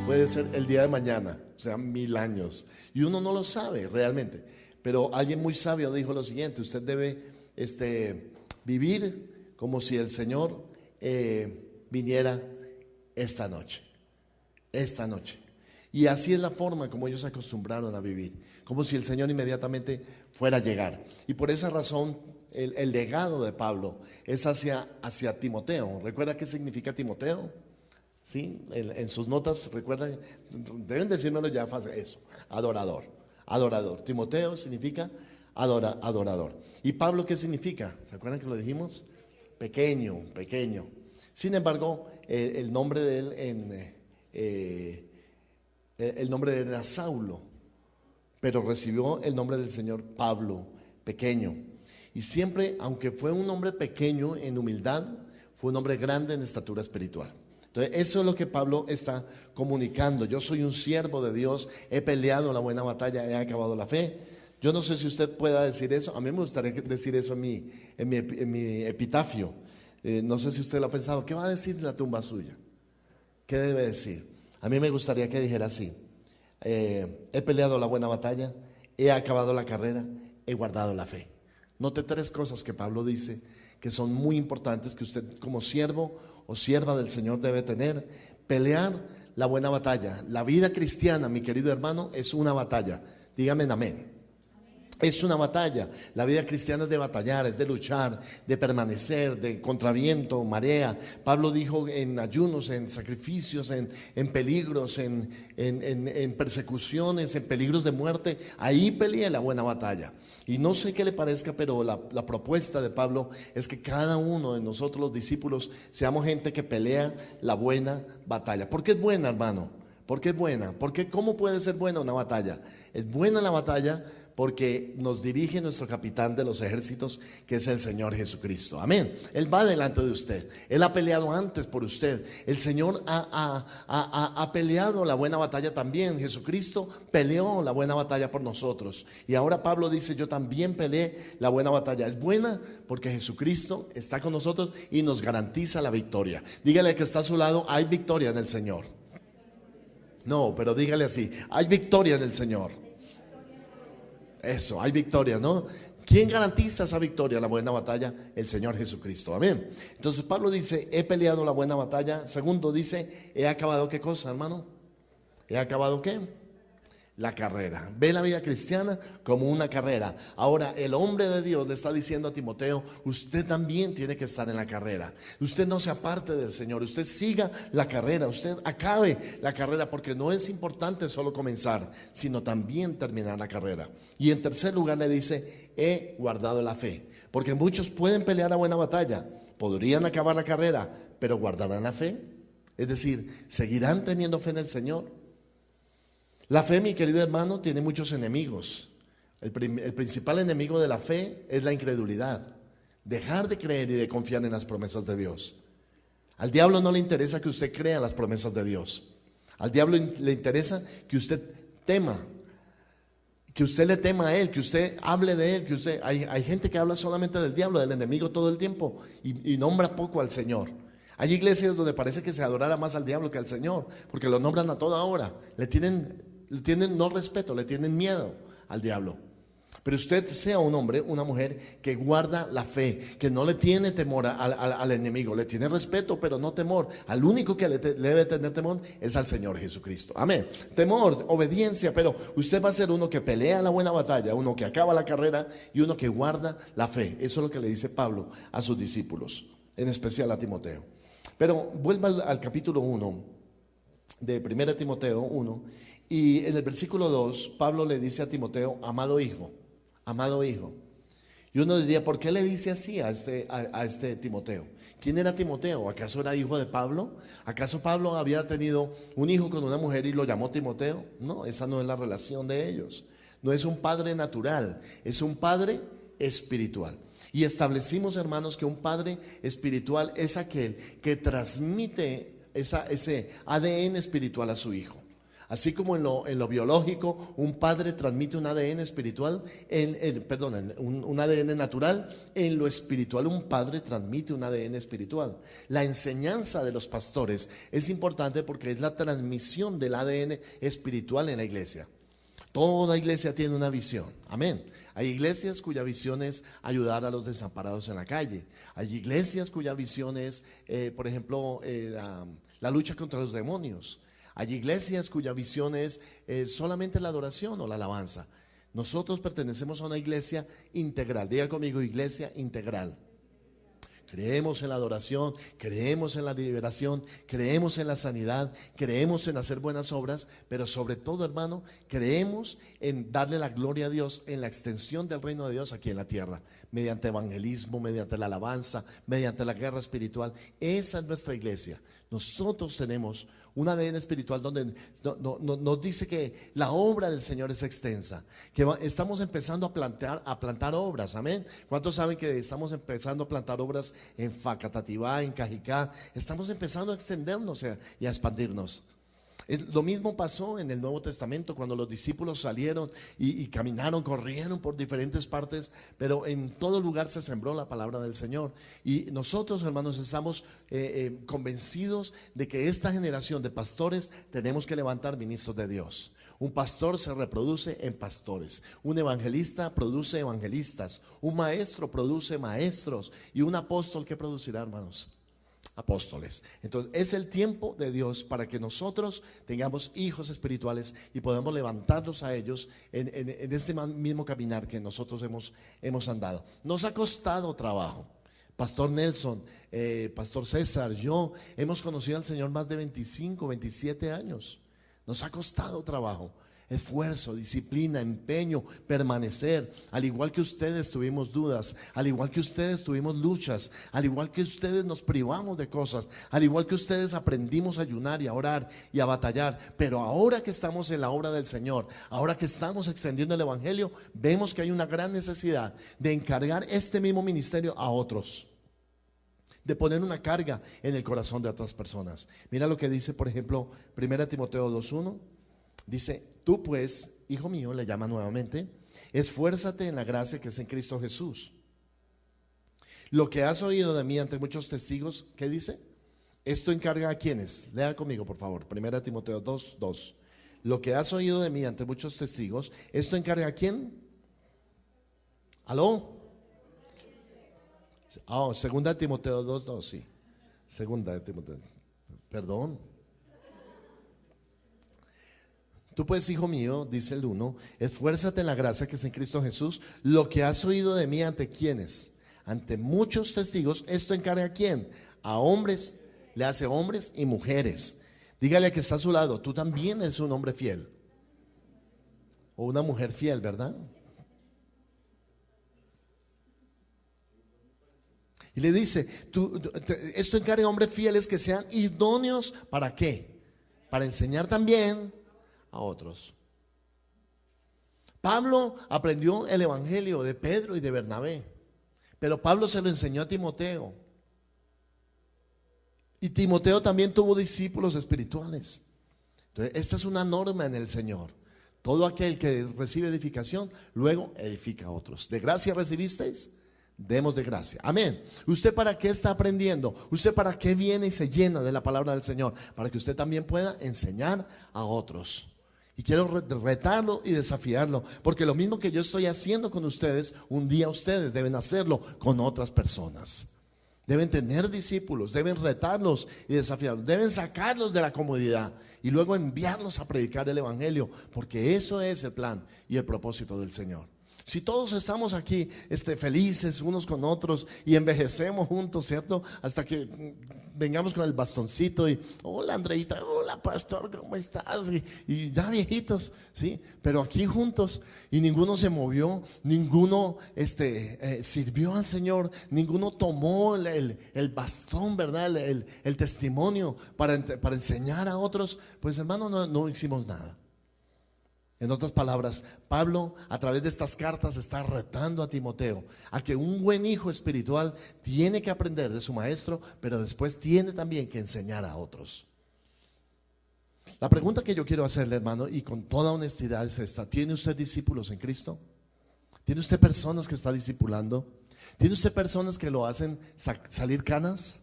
puede ser el día de mañana, o sea, 1000 años. Y uno no lo sabe realmente. Pero alguien muy sabio dijo lo siguiente: usted debe vivir como si el Señor viniera esta noche. Esta noche. Y así es la forma como ellos se acostumbraron a vivir, como si el Señor inmediatamente fuera a llegar. Y por esa razón el legado de Pablo es hacia Timoteo. ¿Recuerda qué significa Timoteo? ¿Sí? En sus notas, recuerdan, deben decírmelo ya fácil, eso, adorador, adorador. Timoteo significa adorador. ¿Y Pablo qué significa? ¿Se acuerdan que lo dijimos? Pequeño, pequeño. Sin embargo, el nombre de él el nombre de él era Saulo, pero recibió el nombre del Señor Pablo, pequeño. Y siempre, aunque fue un hombre pequeño en humildad, fue un hombre grande en estatura espiritual. Entonces, eso es lo que Pablo está comunicando. Yo soy un siervo de Dios, he peleado la buena batalla, he acabado la fe. Yo no sé si usted pueda decir eso. A mí me gustaría decir eso en mi epitafio. No sé si usted lo ha pensado. ¿Qué va a decir la tumba suya? ¿Qué debe decir? A mí me gustaría que dijera así: he peleado la buena batalla, he acabado la carrera, he guardado la fe. Note 3 cosas que Pablo dice que son muy importantes, que usted como siervo o sierva del Señor debe tener. Pelear la buena batalla. La vida cristiana, mi querido hermano, es una batalla. Dígame amén. Es una batalla. La vida cristiana es de batallar, es de luchar, de permanecer, de contraviento, marea. Pablo dijo: en ayunos, en sacrificios, en peligros, en persecuciones, en peligros de muerte. Ahí peleé la buena batalla. Y no sé qué le parezca, pero la propuesta de Pablo es que cada uno de nosotros, los discípulos, seamos gente que pelea la buena batalla. ¿Por qué es buena, hermano? ¿Por qué es buena? Porque ¿cómo puede ser buena una batalla? Es buena la batalla porque nos dirige nuestro capitán de los ejércitos, que es el Señor Jesucristo. Amén. Él va delante de usted. Él ha peleado antes por usted. El Señor ha peleado la buena batalla también. Jesucristo peleó la buena batalla por nosotros. Y ahora Pablo dice: yo también peleé la buena batalla. Es buena porque Jesucristo está con nosotros y nos garantiza la victoria. Dígale que está a su lado: hay victoria en el Señor. No, pero dígale así: hay victoria en el Señor. Eso, hay victoria, ¿no? ¿Quién garantiza esa victoria, la buena batalla? El Señor Jesucristo, amén. Entonces Pablo dice: he peleado la buena batalla. Segundo dice: he acabado, ¿qué cosa, hermano? ¿He acabado qué? La carrera. Ve la vida cristiana como una carrera. Ahora el hombre de Dios le está diciendo a Timoteo: usted también tiene que estar en la carrera. Usted no se aparte del Señor, usted siga la carrera, usted acabe la carrera, porque no es importante solo comenzar, sino también terminar la carrera. Y en tercer lugar le dice: he guardado la fe. Porque muchos pueden pelear la buena batalla, podrían acabar la carrera, pero ¿guardarán la fe? Es decir, ¿seguirán teniendo fe en el Señor? La fe, mi querido hermano, tiene muchos enemigos. El principal enemigo de la fe es la incredulidad. Dejar de creer y de confiar en las promesas de Dios. Al diablo no le interesa que usted crea las promesas de Dios. Al diablo le interesa que usted tema, que usted le tema a él, que usted hable de él, hay gente que habla solamente del diablo, del enemigo todo el tiempo, y nombra poco al Señor. Hay iglesias donde parece que se adorara más al diablo que al Señor, porque lo nombran a toda hora. Le tienen no respeto, le tienen miedo al diablo. Pero usted sea un hombre, una mujer que guarda la fe, que no le tiene temor al enemigo, le tiene respeto pero no temor. Al único que le debe tener temor es al Señor Jesucristo. Amén. Temor, obediencia, pero usted va a ser uno que pelea la buena batalla, uno que acaba la carrera y uno que guarda la fe. Eso es lo que le dice Pablo a sus discípulos, en especial a Timoteo. Pero vuelva al capítulo 1 de 1 Timoteo 1, y en el versículo 2 Pablo le dice a Timoteo: amado hijo, amado hijo. Y uno diría: ¿por qué le dice así a este Timoteo? ¿Quién era Timoteo? ¿Acaso era hijo de Pablo? ¿Acaso Pablo había tenido un hijo con una mujer y lo llamó Timoteo? No, esa no es la relación de ellos. No es un padre natural, es un padre espiritual. Y establecimos, hermanos, que un padre espiritual es aquel que transmite ese ADN espiritual a su hijo. Así como en lo biológico, un padre transmite un ADN espiritual, un ADN natural, en lo espiritual un padre transmite un ADN espiritual. La enseñanza de los pastores es importante porque es la transmisión del ADN espiritual en la iglesia. Toda iglesia tiene una visión, amén. Hay iglesias cuya visión es ayudar a los desamparados en la calle. Hay iglesias cuya visión es, por ejemplo, la lucha contra los demonios. Hay iglesias cuya visión es solamente la adoración o la alabanza. Nosotros pertenecemos a una iglesia integral. Diga conmigo, iglesia integral. Creemos en la adoración, creemos en la liberación, creemos en la sanidad, creemos en hacer buenas obras, pero sobre todo, hermano, creemos en darle la gloria a Dios en la extensión del reino de Dios aquí en la tierra, mediante evangelismo, mediante la alabanza, mediante la guerra espiritual. Esa es nuestra iglesia. Nosotros tenemos un ADN espiritual donde nos dice que la obra del Señor es extensa, que estamos empezando a plantar obras, amén. ¿Cuántos saben que estamos empezando a plantar obras en Facatativá, en Cajicá? Estamos empezando a extendernos y a expandirnos. Lo mismo pasó en el Nuevo Testamento cuando los discípulos salieron y caminaron, corrieron por diferentes partes, pero en todo lugar se sembró la palabra del Señor. Y nosotros, hermanos, estamos convencidos de que esta generación de pastores tenemos que levantar ministros de Dios. Un pastor se reproduce en pastores, un evangelista produce evangelistas, un maestro produce maestros, y un apóstol, ¿qué producirá, hermanos? Apóstoles. Entonces es el tiempo de Dios para que nosotros tengamos hijos espirituales y podamos levantarlos a ellos en este mismo caminar que nosotros hemos andado. Nos ha costado trabajo. Pastor Nelson, Pastor César, yo hemos conocido al Señor más de 25, 27 años. Nos ha costado trabajo, esfuerzo, disciplina, empeño, permanecer. Al igual que ustedes tuvimos dudas, al igual que ustedes tuvimos luchas, al igual que ustedes nos privamos de cosas, al igual que ustedes aprendimos a ayunar y a orar y a batallar. Pero ahora que estamos en la obra del Señor, ahora que estamos extendiendo el evangelio, vemos que hay una gran necesidad de encargar este mismo ministerio a otros, de poner una carga en el corazón de otras personas. Mira lo que dice, por ejemplo, 1 Timoteo 2:1. Dice: tú pues, hijo mío, le llama nuevamente, esfuérzate en la gracia que es en Cristo Jesús. Lo que has oído de mí ante muchos testigos, ¿qué dice? Esto encarga a quienes. Lea conmigo, por favor, 1 Timoteo 2:2. Lo que has oído de mí ante muchos testigos, ¿esto encarga a quién? ¿Aló? Oh, 2 Timoteo 2:2, sí. 2 Timoteo, perdón. Tú pues, hijo mío, dice el 1, esfuérzate en la gracia que es en Cristo Jesús. Lo que has oído de mí ante quienes, ante muchos testigos, esto encarga a quién? A hombres, le hace hombres y mujeres. Dígale que está a su lado, tú también eres un hombre fiel o una mujer fiel, ¿verdad? Y le dice, esto encarga a hombres fieles que sean idóneos, ¿para qué? Para enseñar también a otros. Pablo aprendió el evangelio de Pedro y de Bernabé, pero Pablo se lo enseñó a Timoteo, y Timoteo también tuvo discípulos espirituales. Entonces esta es una norma en el Señor: todo aquel que recibe edificación luego edifica a otros. ¿De gracia recibisteis? Demos de gracia. Amén. ¿Usted para qué está aprendiendo? ¿Usted para qué viene y se llena de la palabra del Señor? Para que usted también pueda enseñar a otros. Y quiero retarlo y desafiarlo, porque lo mismo que yo estoy haciendo con ustedes, un día ustedes deben hacerlo con otras personas. Deben tener discípulos, deben retarlos y desafiarlos, deben sacarlos de la comodidad y luego enviarlos a predicar el evangelio, porque eso es el plan y el propósito del Señor. Si todos estamos aquí felices unos con otros y envejecemos juntos, ¿cierto? Hasta que vengamos con el bastoncito y hola Andreita, hola pastor, ¿cómo estás? Y ya viejitos, ¿sí? Pero aquí juntos, y ninguno se movió, ninguno sirvió al Señor, ninguno tomó el bastón, ¿verdad? El testimonio para enseñar a otros, pues hermano, no hicimos nada. En otras palabras, Pablo a través de estas cartas está retando a Timoteo a que un buen hijo espiritual tiene que aprender de su maestro, pero después tiene también que enseñar a otros. La pregunta que yo quiero hacerle, hermano, y con toda honestidad, es esta: ¿tiene usted discípulos en Cristo? ¿Tiene usted personas que está discipulando? ¿Tiene usted personas que lo hacen salir canas?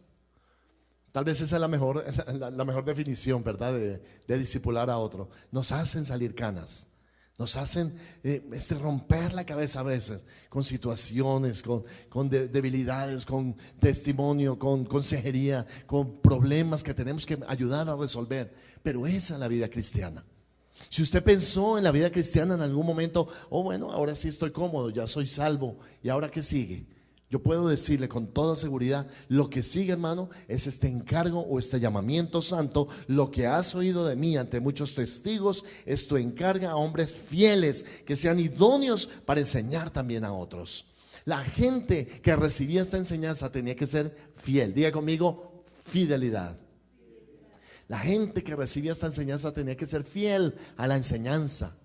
Tal vez esa es la mejor definición, ¿verdad? De discipular a otro. Nos hacen salir canas. Nos hacen romper la cabeza a veces con situaciones, con debilidades, con testimonio, con consejería, con problemas que tenemos que ayudar a resolver. Pero esa es la vida cristiana. Si usted pensó en la vida cristiana en algún momento: oh, bueno, ahora sí estoy cómodo, ya soy salvo, ¿y ahora qué sigue? Yo puedo decirle con toda seguridad: lo que sigue, hermano, es este encargo o este llamamiento santo. Lo que has oído de mí ante muchos testigos, esto encarga a hombres fieles que sean idóneos para enseñar también a otros. La gente que recibía esta enseñanza tenía que ser fiel. Diga conmigo: fidelidad. La gente que recibía esta enseñanza tenía que ser fiel a la enseñanza.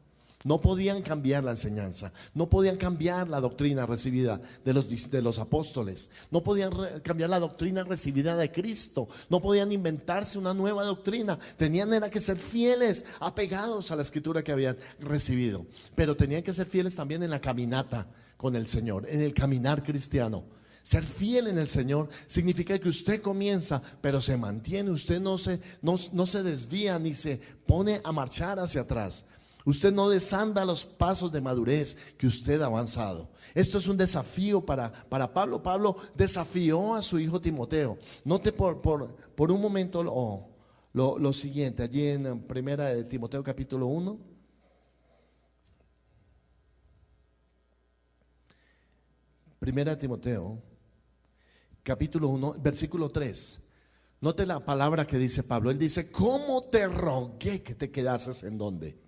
No podían cambiar la enseñanza, no podían cambiar la doctrina recibida de los apóstoles, no podían cambiar la doctrina recibida de Cristo, no podían inventarse una nueva doctrina. Tenían que ser fieles, apegados a la escritura que habían recibido, pero tenían que ser fieles también en la caminata con el Señor, en el caminar cristiano. Ser fiel en el Señor significa que usted comienza, pero se mantiene. Usted no se desvía ni se pone a marchar hacia atrás. Usted no desanda los pasos de madurez que usted ha avanzado. Esto es un desafío para Pablo. Pablo desafió a su hijo Timoteo. Note por un momento lo siguiente, allí en primera de Timoteo capítulo 1. Primera de Timoteo capítulo 1, versículo 3. Note la palabra que dice Pablo. Él dice: ¿cómo te rogué que te quedases en dónde?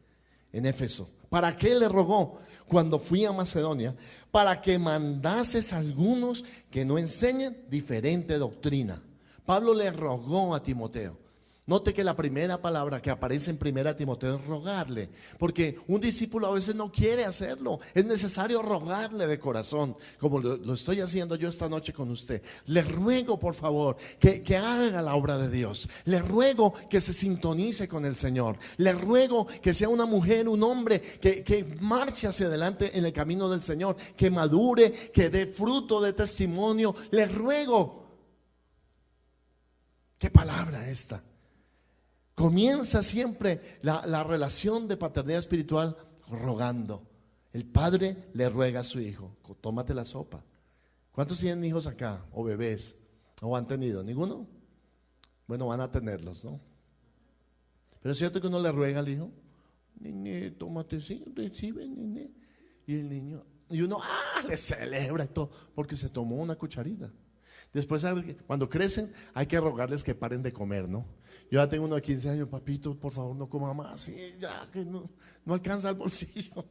En Éfeso. ¿Para qué le rogó? Cuando fui a Macedonia, para que mandases a algunos que no enseñen diferente doctrina. Pablo le rogó a Timoteo. Note que la primera palabra que aparece en primera Timoteo es rogarle, porque un discípulo a veces no quiere hacerlo. Es necesario rogarle de corazón, como lo estoy haciendo yo esta noche con usted. Le ruego, por favor, que haga la obra de Dios. Le ruego que se sintonice con el Señor. Le ruego que sea una mujer, un hombre que marche hacia adelante en el camino del Señor, que madure, que dé fruto de testimonio. Le ruego. ¿Qué palabra esta? Comienza siempre la relación de paternidad espiritual rogando. El padre le ruega a su hijo: tómate la sopa. ¿Cuántos tienen hijos acá? O bebés. ¿O han tenido? ¿Ninguno? Bueno, van a tenerlos, ¿no? Pero es cierto que uno le ruega al hijo: nene, tómate, sí, recibe, nene. Y el niño, y uno le celebra y todo, porque se tomó una cucharita. Después, cuando crecen, hay que rogarles que paren de comer, ¿no? Yo ya tengo uno de 15 años: papito, por favor, no coma más. Sí, ya que no alcanza el bolsillo.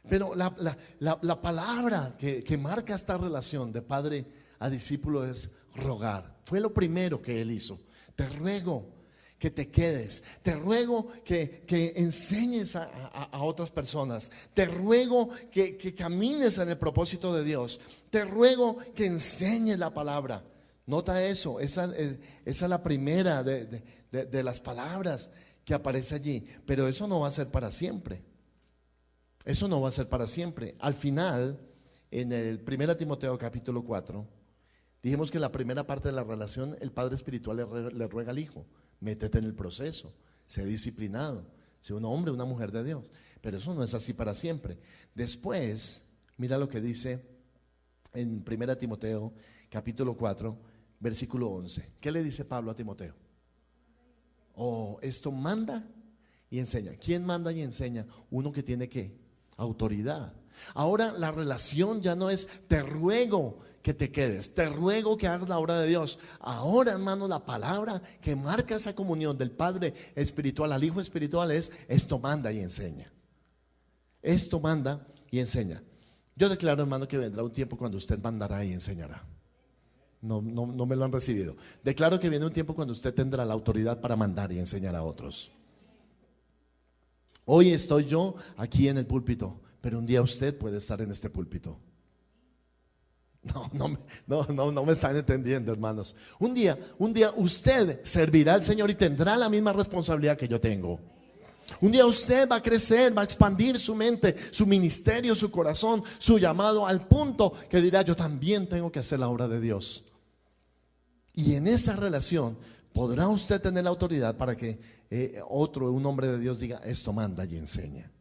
Pero la palabra que marca esta relación de padre a discípulo es rogar. Fue lo primero que él hizo. Te ruego que te quedes. Te ruego que enseñes a otras personas. Te ruego que camines en el propósito de Dios. Te ruego que enseñes la palabra. Nota eso. Esa es la primera de las palabras que aparece allí. Pero eso no va a ser para siempre. Eso no va a ser para siempre. Al final, en el 1 Timoteo capítulo 4, dijimos que la primera parte de la relación, el padre espiritual le ruega al hijo: métete en el proceso, sé disciplinado, sé un hombre, una mujer de Dios. Pero eso no es así para siempre. Después, mira lo que dice en 1 Timoteo capítulo 4, versículo 11. ¿Qué le dice Pablo a Timoteo? Oh, esto manda y enseña. ¿Quién manda y enseña? Uno que tiene ¿qué? Autoridad. Ahora la relación ya no es: te ruego que te quedes, te ruego que hagas la obra de Dios. Ahora, hermano, la palabra que marca esa comunión del padre espiritual al hijo espiritual es: esto manda y enseña. Esto manda y enseña. Yo declaro, hermano, que vendrá un tiempo cuando usted mandará y enseñará. No me lo han recibido. Declaro que viene un tiempo cuando usted tendrá la autoridad para mandar y enseñar a otros. Hoy estoy yo aquí en el púlpito, pero un día usted puede estar en este púlpito. No me están entendiendo, hermanos. Un día usted servirá al Señor y tendrá la misma responsabilidad que yo tengo. Un día usted va a crecer, va a expandir su mente, su ministerio, su corazón, su llamado, al punto que dirá: yo también tengo que hacer la obra de Dios. Y en esa relación podrá usted tener la autoridad para que un hombre de Dios diga: esto manda y enseña.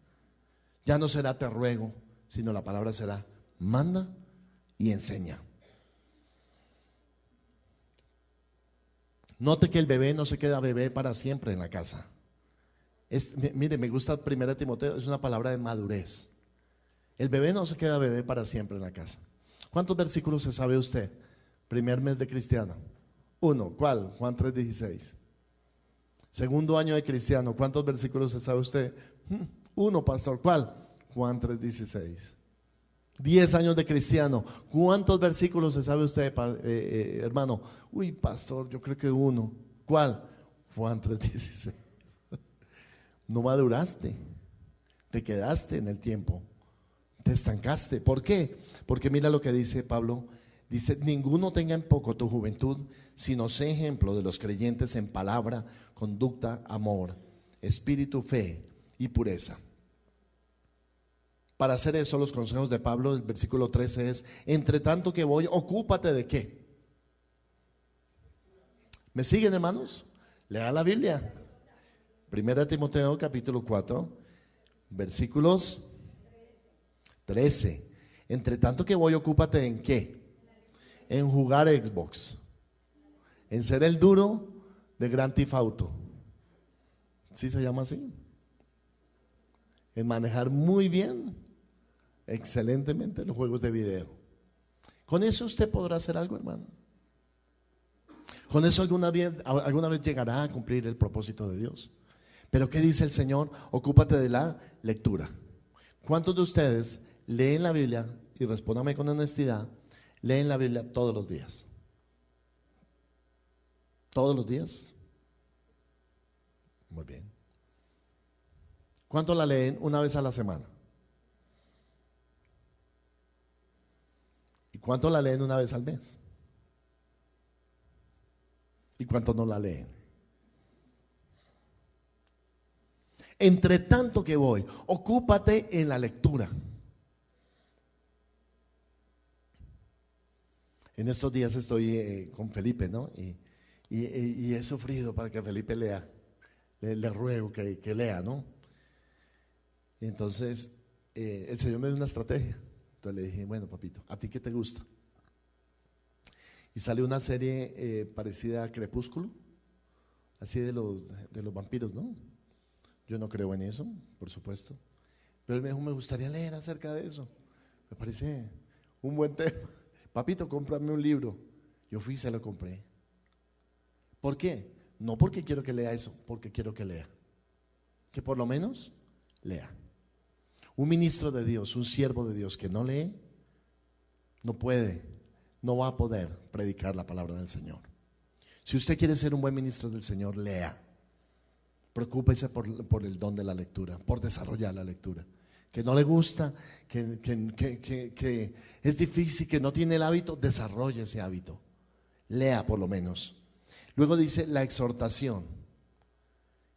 Ya no será te ruego, sino la palabra será manda y enseña. Note que el bebé no se queda bebé para siempre en la casa. Mire, me gusta 1 Timoteo, es una palabra de madurez. El bebé no se queda bebé para siempre en la casa. ¿Cuántos versículos se sabe usted? Primer mes de cristiano. 1, ¿cuál? Juan 3:16. Segundo año de cristiano, ¿cuántos versículos se sabe usted? 1, pastor, ¿cuál? Juan 3:16. 10 años de cristiano, ¿cuántos versículos se sabe usted, hermano? Uy, pastor, yo creo que 1. ¿Cuál? Juan 3:16. No maduraste, te quedaste en el tiempo, te estancaste. ¿Por qué? Porque mira lo que dice Pablo. Dice: ninguno tenga en poco tu juventud, sino sé ejemplo de los creyentes en palabra, conducta, amor, espíritu, fe y pureza. Para hacer eso, los consejos de Pablo, el versículo 13 es: entre tanto que voy, ocúpate de ¿qué? ¿Me siguen, hermanos? Lea la Biblia. 1 Timoteo capítulo 4 versículos 13. Entre tanto que voy, ocúpate en ¿qué? En jugar Xbox, en ser el duro de Grand Theft Auto. ¿Sí se llama así? En manejar muy bien, excelentemente, los juegos de video. Con eso usted podrá hacer algo, hermano. Con eso alguna vez llegará a cumplir el propósito de Dios. Pero ¿qué dice el Señor? Ocúpate de la lectura. ¿Cuántos de ustedes leen la Biblia? Y respóndame con honestidad. ¿Leen la Biblia todos los días? ¿Todos los días? Muy bien. ¿Cuántos la leen una vez a la semana? ¿Y cuántos la leen una vez al mes? ¿Y cuántos no la leen? Entre tanto que voy, ocúpate en la lectura. En estos días estoy con Felipe, ¿no? Y he sufrido para que Felipe lea. Le ruego que lea, ¿no? Y entonces el Señor me dio una estrategia. Entonces le dije: bueno, papito, ¿a ti qué te gusta? Y salió una serie parecida a Crepúsculo, así de los vampiros, ¿no? Yo no creo en eso, por supuesto. Pero él me dijo: me gustaría leer acerca de eso. Me parece un buen tema. Papito, cómprame un libro. Yo fui y se lo compré. ¿Por qué? No porque quiero que lea eso, porque quiero que lea. Que por lo menos lea. Un ministro de Dios, un siervo de Dios que no lee, no va a poder predicar la palabra del Señor. Si usted quiere ser un buen ministro del Señor, lea. Preocúpese por el don de la lectura, por desarrollar la lectura. Que no le gusta, que es difícil, que no tiene el hábito, desarrolle ese hábito. Lea por lo menos. Luego dice la exhortación.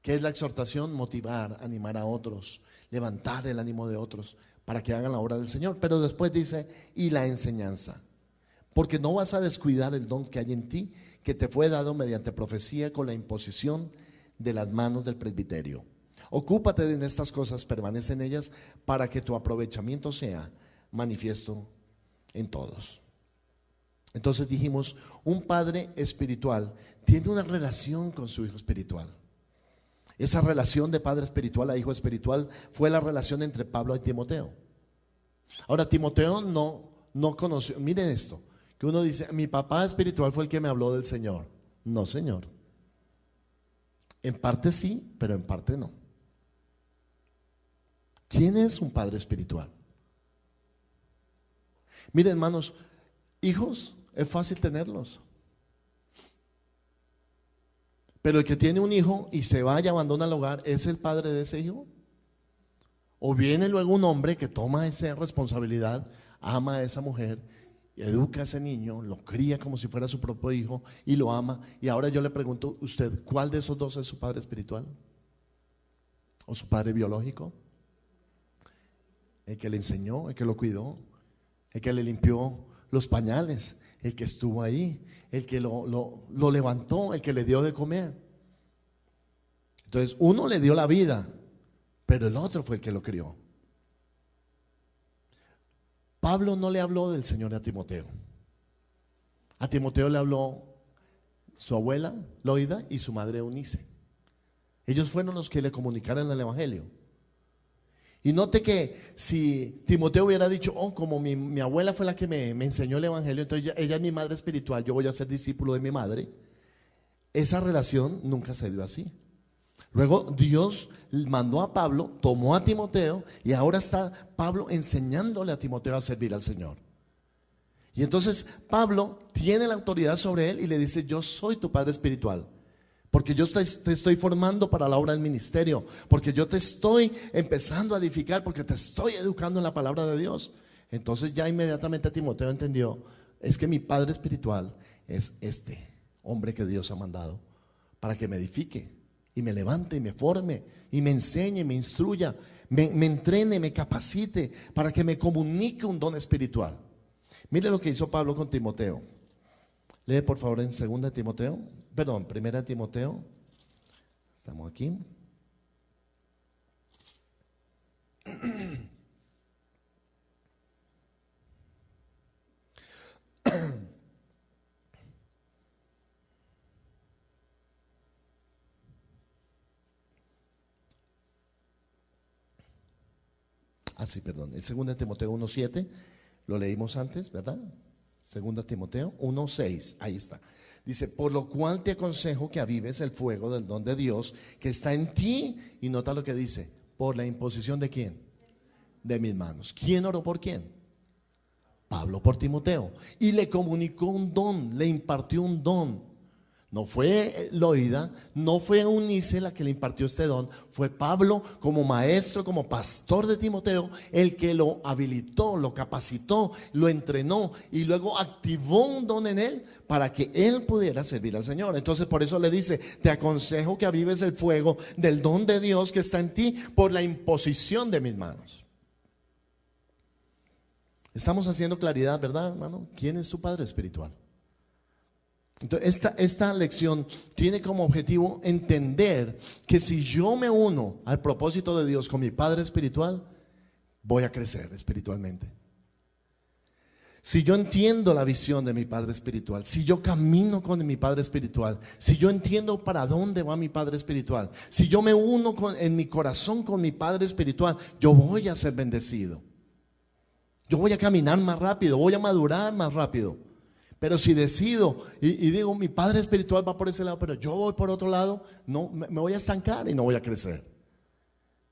¿Qué es la exhortación? Motivar, animar a otros, levantar el ánimo de otros para que hagan la obra del Señor. Pero después dice: y la enseñanza. Porque no vas a descuidar el don que hay en ti, que te fue dado mediante profecía con la imposición de las manos del presbiterio. Ocúpate de estas cosas, permanece en ellas, para que tu aprovechamiento sea manifiesto en todos. Entonces dijimos: un padre espiritual tiene una relación con su hijo espiritual. Esa relación de padre espiritual a hijo espiritual fue la relación entre Pablo y Timoteo. Ahora, Timoteo no conoció. Miren esto, que uno dice: mi papá espiritual fue el que me habló del Señor. No, señor. En parte sí, pero en parte no. ¿Quién es un padre espiritual? Miren, hermanos, hijos es fácil tenerlos. Pero el que tiene un hijo y se vaya, abandona el hogar, ¿es el padre de ese hijo? ¿O viene luego un hombre que toma esa responsabilidad, ama a esa mujer educa a ese niño, lo cría como si fuera su propio hijo y lo ama. Y ahora yo le pregunto, ¿usted cuál de esos dos es su padre espiritual? ¿O su padre biológico? El que le enseñó, el que lo cuidó, el que le limpió los pañales, el que estuvo ahí, el que lo levantó, el que le dio de comer. Entonces uno le dio la vida, pero el otro fue el que lo crió. Pablo no le habló del Señor a Timoteo. A Timoteo le habló su abuela Loida y su madre Eunice. Ellos fueron los que le comunicaron el evangelio. Y note que si Timoteo hubiera dicho, oh, como mi abuela fue la que me enseñó el evangelio, entonces ella es mi madre espiritual, yo voy a ser discípulo de mi madre. Esa relación nunca se dio así. Luego Dios mandó a Pablo, tomó a Timoteo, y ahora está Pablo enseñándole a Timoteo a servir al Señor. Y entonces Pablo tiene la autoridad sobre él y le dice, yo soy tu padre espiritual, porque yo te estoy formando para la obra del ministerio, porque yo te estoy empezando a edificar, porque te estoy educando en la palabra de Dios. Entonces ya inmediatamente Timoteo entendió, es que mi padre espiritual es este hombre que Dios ha mandado para que me edifique y me levante y me forme y me enseñe, me instruya, me entrene, me capacite para que me comunique un don espiritual. Mire lo que hizo Pablo con Timoteo. Lee por favor en 1 Timoteo, perdón, 1 Timoteo. Estamos aquí. Sí, perdón. En 2 Timoteo 1:7, lo leímos antes, ¿verdad? 2 Timoteo 1:6, ahí está. Dice, por lo cual te aconsejo que avives el fuego del don de Dios que está en ti. Y nota lo que dice, por la imposición ¿de quién? De mis manos. ¿Quién oró por quién? Pablo por Timoteo. Y le comunicó un don, le impartió un don. No fue Loida, no fue Eunice la que le impartió este don, fue Pablo como maestro, como pastor de Timoteo, el que lo habilitó, lo capacitó, lo entrenó y luego activó un don en él para que él pudiera servir al Señor. Entonces por eso le dice, te aconsejo que avives el fuego del don de Dios que está en ti por la imposición de mis manos. Estamos haciendo claridad, ¿verdad, hermano? ¿Quién es tu padre espiritual? Entonces esta lección tiene como objetivo entender que si yo me uno al propósito de Dios con mi padre espiritual, voy a crecer espiritualmente. Si yo entiendo la visión de mi padre espiritual, si yo camino con mi padre espiritual, si yo entiendo para dónde va mi padre espiritual, si yo me uno en mi corazón con mi padre espiritual, yo voy a ser bendecido. Yo voy a caminar más rápido, voy a madurar más rápido. Pero si decido y digo, mi padre espiritual va por ese lado, pero yo voy por otro lado, no, me voy a estancar y no voy a crecer.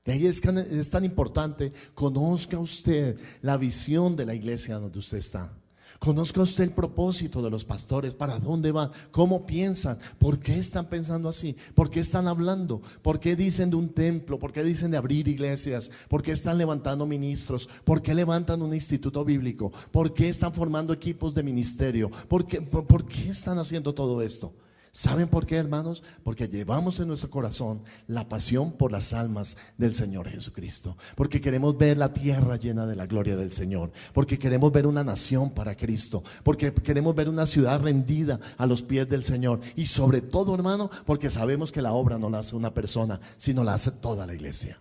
De ahí es tan importante, conozca usted la visión de la iglesia donde usted está. Conozca usted el propósito de los pastores, para dónde van, cómo piensan, por qué están pensando así, por qué están hablando, por qué dicen de un templo, por qué dicen de abrir iglesias, por qué están levantando ministros, por qué levantan un instituto bíblico, por qué están formando equipos de ministerio, por qué están haciendo todo esto. ¿Saben por qué, hermanos? Porque llevamos en nuestro corazón la pasión por las almas del Señor Jesucristo. Porque queremos ver la tierra llena de la gloria del Señor. Porque queremos ver una nación para Cristo. Porque queremos ver una ciudad rendida a los pies del Señor. Y sobre todo, hermano, porque sabemos que la obra no la hace una persona, sino la hace toda la iglesia.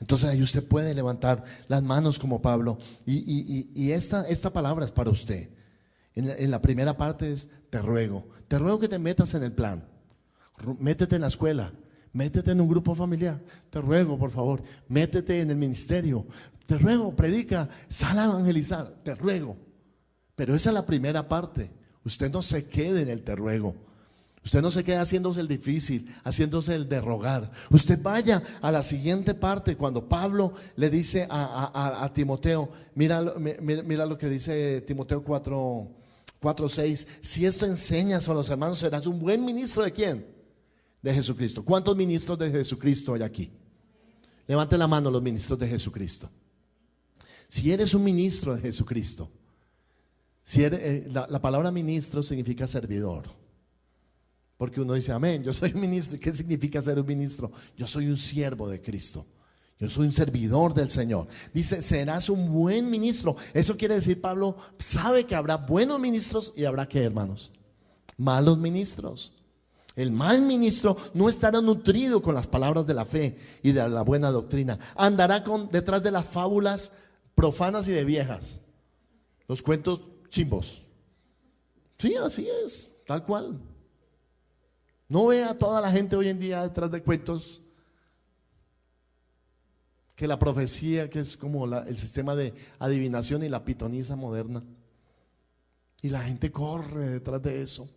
Entonces ahí usted puede levantar las manos como Pablo. Y esta palabra es para usted. En la primera parte es, te ruego que te metas en el plan, métete en la escuela, métete en un grupo familiar, te ruego por favor, métete en el ministerio, te ruego, predica, sal a evangelizar, te ruego. Pero esa es la primera parte. Usted no se quede en el te ruego, usted no se quede haciéndose el difícil, haciéndose el de rogar. Usted vaya a la siguiente parte, cuando Pablo le dice a Timoteo, mira lo que dice Timoteo 4:6, si esto enseñas a los hermanos, serás un buen ministro ¿de quién? De Jesucristo. ¿Cuántos ministros de Jesucristo hay aquí? Levante la mano los ministros de Jesucristo. Si eres un ministro de Jesucristo, La palabra ministro significa servidor. Porque uno dice, amén, yo soy un ministro. ¿Y qué significa ser un ministro? Yo soy un siervo de Cristo. Yo soy un servidor del Señor. Dice, serás un buen ministro. Eso quiere decir, Pablo sabe que habrá buenos ministros y habrá, ¿qué, hermanos? Malos ministros. El mal ministro no estará nutrido con las palabras de la fe y de la buena doctrina. Andará detrás de las fábulas profanas y de viejas. Los cuentos chimbos. Sí, así es, tal cual. No vea a toda la gente hoy en día detrás de cuentos, que la profecía, que es como el sistema de adivinación y la pitonisa moderna. Y la gente corre detrás de eso.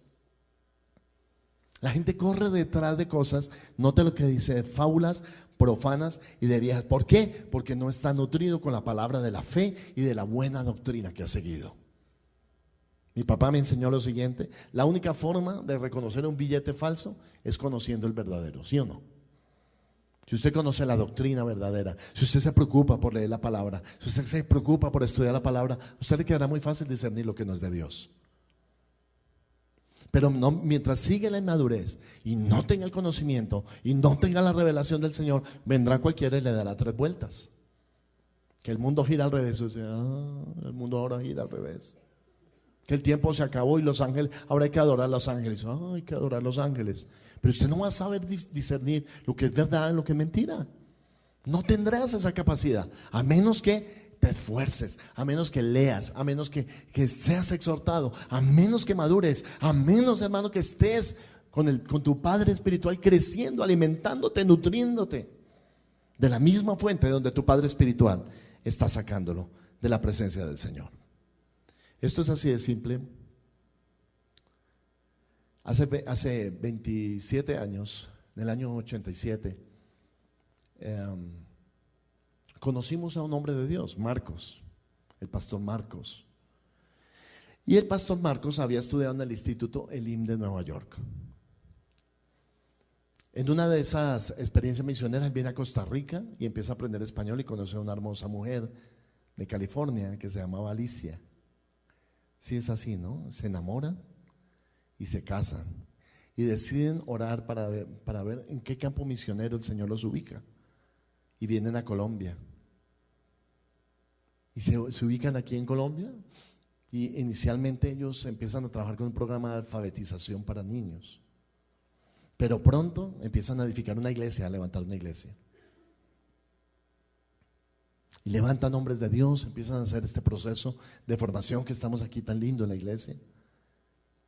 La gente corre detrás de cosas, note lo que dice, de fábulas profanas y de viejas. ¿Por qué? Porque no está nutrido con la palabra de la fe y de la buena doctrina que ha seguido. Mi papá me enseñó lo siguiente: la única forma de reconocer un billete falso es conociendo el verdadero, ¿sí o no? Si usted conoce la doctrina verdadera, si usted se preocupa por leer la palabra, si usted se preocupa por estudiar la palabra, a usted le quedará muy fácil discernir lo que no es de Dios. Pero no, mientras sigue la inmadurez y no tenga el conocimiento y no tenga la revelación del Señor, vendrá cualquiera y le dará 3 vueltas. Que el mundo gira al revés. O sea, el mundo ahora gira al revés. Que el tiempo se acabó y los ángeles, ahora hay que adorar a los ángeles. Hay que adorar a los ángeles. Pero usted no va a saber discernir lo que es verdad y lo que es mentira. No tendrás esa capacidad, a menos que te esfuerces, a menos que leas, a menos que seas exhortado, a menos que madures, a menos, hermano, que estés con tu Padre espiritual creciendo, alimentándote, nutriéndote de la misma fuente de donde tu Padre espiritual está sacándolo, de la presencia del Señor. Esto es así de simple. Hace 27 años, en el año 87, conocimos a un hombre de Dios, Marcos, el pastor Marcos. Y el pastor Marcos había estudiado en el Instituto Elim de Nueva York. En una de esas experiencias misioneras, él viene a Costa Rica y empieza a aprender español y conoce a una hermosa mujer de California que se llamaba Alicia. Sí, es así, ¿no? Se enamoran y se casan y deciden orar para ver en qué campo misionero el Señor los ubica, y vienen a Colombia y se ubican aquí en Colombia, y inicialmente ellos empiezan a trabajar con un programa de alfabetización para niños, pero pronto empiezan a edificar una iglesia, a levantar una iglesia y levantan hombres de Dios, empiezan a hacer este proceso de formación que estamos aquí tan lindo en la iglesia.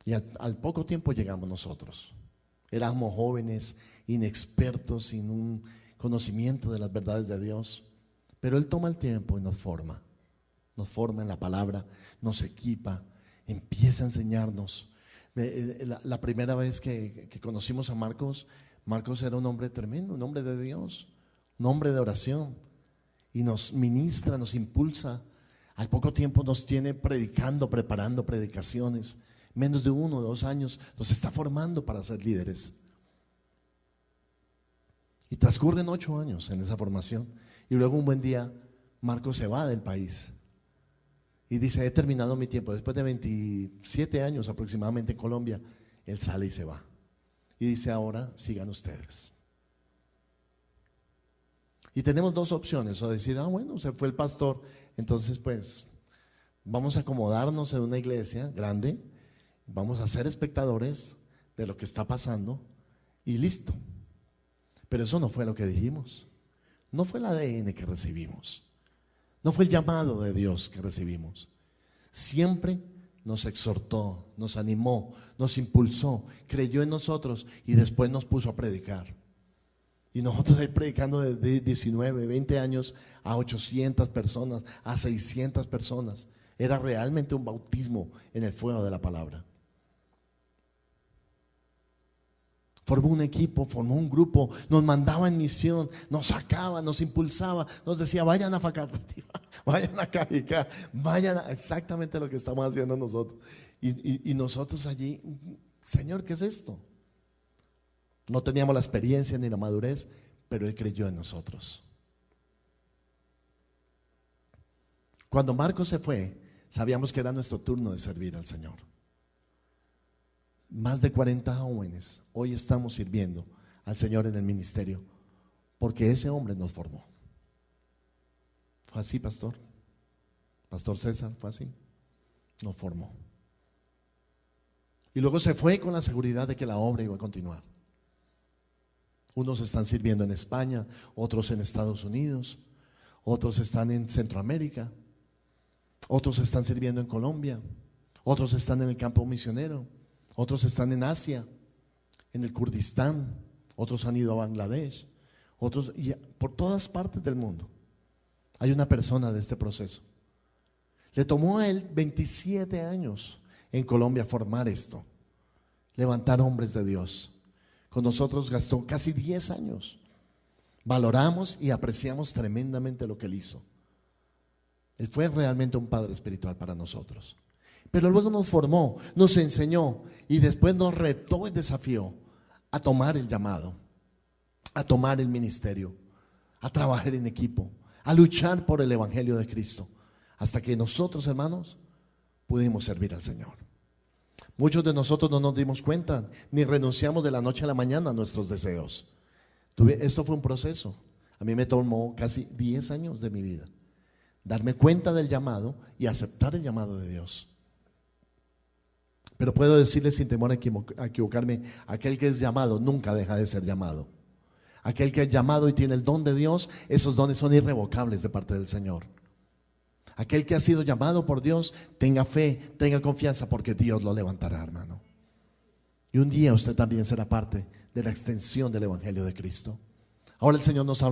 Y al poco tiempo llegamos nosotros. Éramos jóvenes, inexpertos, sin un conocimiento de las verdades de Dios. Pero Él toma el tiempo y nos forma en la palabra, nos equipa, empieza a enseñarnos. La primera vez que conocimos a Marcos, Marcos era un hombre tremendo, un hombre de Dios, un hombre de oración. Y nos ministra, nos impulsa. Al poco tiempo nos tiene predicando, preparando predicaciones. Menos de 1 o 2 años nos está formando para ser líderes. Y transcurren 8 años en esa formación. Y luego un buen día Marcos se va del país y dice: he terminado mi tiempo. Después de 27 años aproximadamente en Colombia, él sale y se va. Y dice: ahora sigan ustedes. Y tenemos 2 opciones: o decir, bueno, se fue el pastor, entonces pues vamos a acomodarnos en una iglesia grande, vamos a ser espectadores de lo que está pasando y listo. Pero eso no fue lo que dijimos, no fue el ADN que recibimos, no fue el llamado de Dios que recibimos. Siempre nos exhortó, nos animó, nos impulsó, creyó en nosotros y después nos puso a predicar. Y nosotros ahí predicando de 19, 20 años a 800 personas, a 600 personas. Era realmente un bautismo en el fuego de la palabra. Formó un equipo, formó un grupo, nos mandaba en misión, nos sacaba, nos impulsaba, nos decía: vayan a Facatativá, vayan a Cajicá, vayan a… Exactamente lo que estamos haciendo nosotros. Y nosotros allí: Señor, ¿qué es esto? No teníamos la experiencia ni la madurez, pero Él creyó en nosotros. Cuando Marcos se fue, Sabíamos que era nuestro turno de servir al Señor. Más de 40 jóvenes hoy estamos sirviendo al Señor en el ministerio porque ese hombre nos formó. ¿Fue así, pastor? Pastor César, ¿fue así? Nos formó. Y luego se fue con la seguridad de que la obra iba a continuar. Unos están sirviendo en España, otros en Estados Unidos, otros están en Centroamérica, otros están sirviendo en Colombia, otros están en el campo misionero, otros están en Asia, en el Kurdistán, otros han ido a Bangladesh, otros y por todas partes del mundo. Hay una persona de este proceso. Le tomó a él 27 años en Colombia formar esto, levantar hombres de Dios. Con nosotros gastó casi 10 años. Valoramos y apreciamos tremendamente lo que él hizo. Él fue realmente un padre espiritual para nosotros. Pero luego nos formó, nos enseñó y después nos retó y desafió a tomar el llamado, a tomar el ministerio, a trabajar en equipo, a luchar por el evangelio de Cristo, hasta que nosotros, hermanos, pudimos servir al Señor. Muchos de nosotros no nos dimos cuenta, ni renunciamos de la noche a la mañana a nuestros deseos. Esto fue un proceso. A mí me tomó casi 10 años de mi vida darme cuenta del llamado y aceptar el llamado de Dios. Pero puedo decirles sin temor a equivocarme, aquel que es llamado nunca deja de ser llamado. Aquel que es llamado y tiene el don de Dios, esos dones son irrevocables de parte del Señor. Aquel que ha sido llamado por Dios, tenga fe, tenga confianza, porque Dios lo levantará, hermano. Y un día usted también será parte de la extensión del evangelio de Cristo. Ahora el Señor nos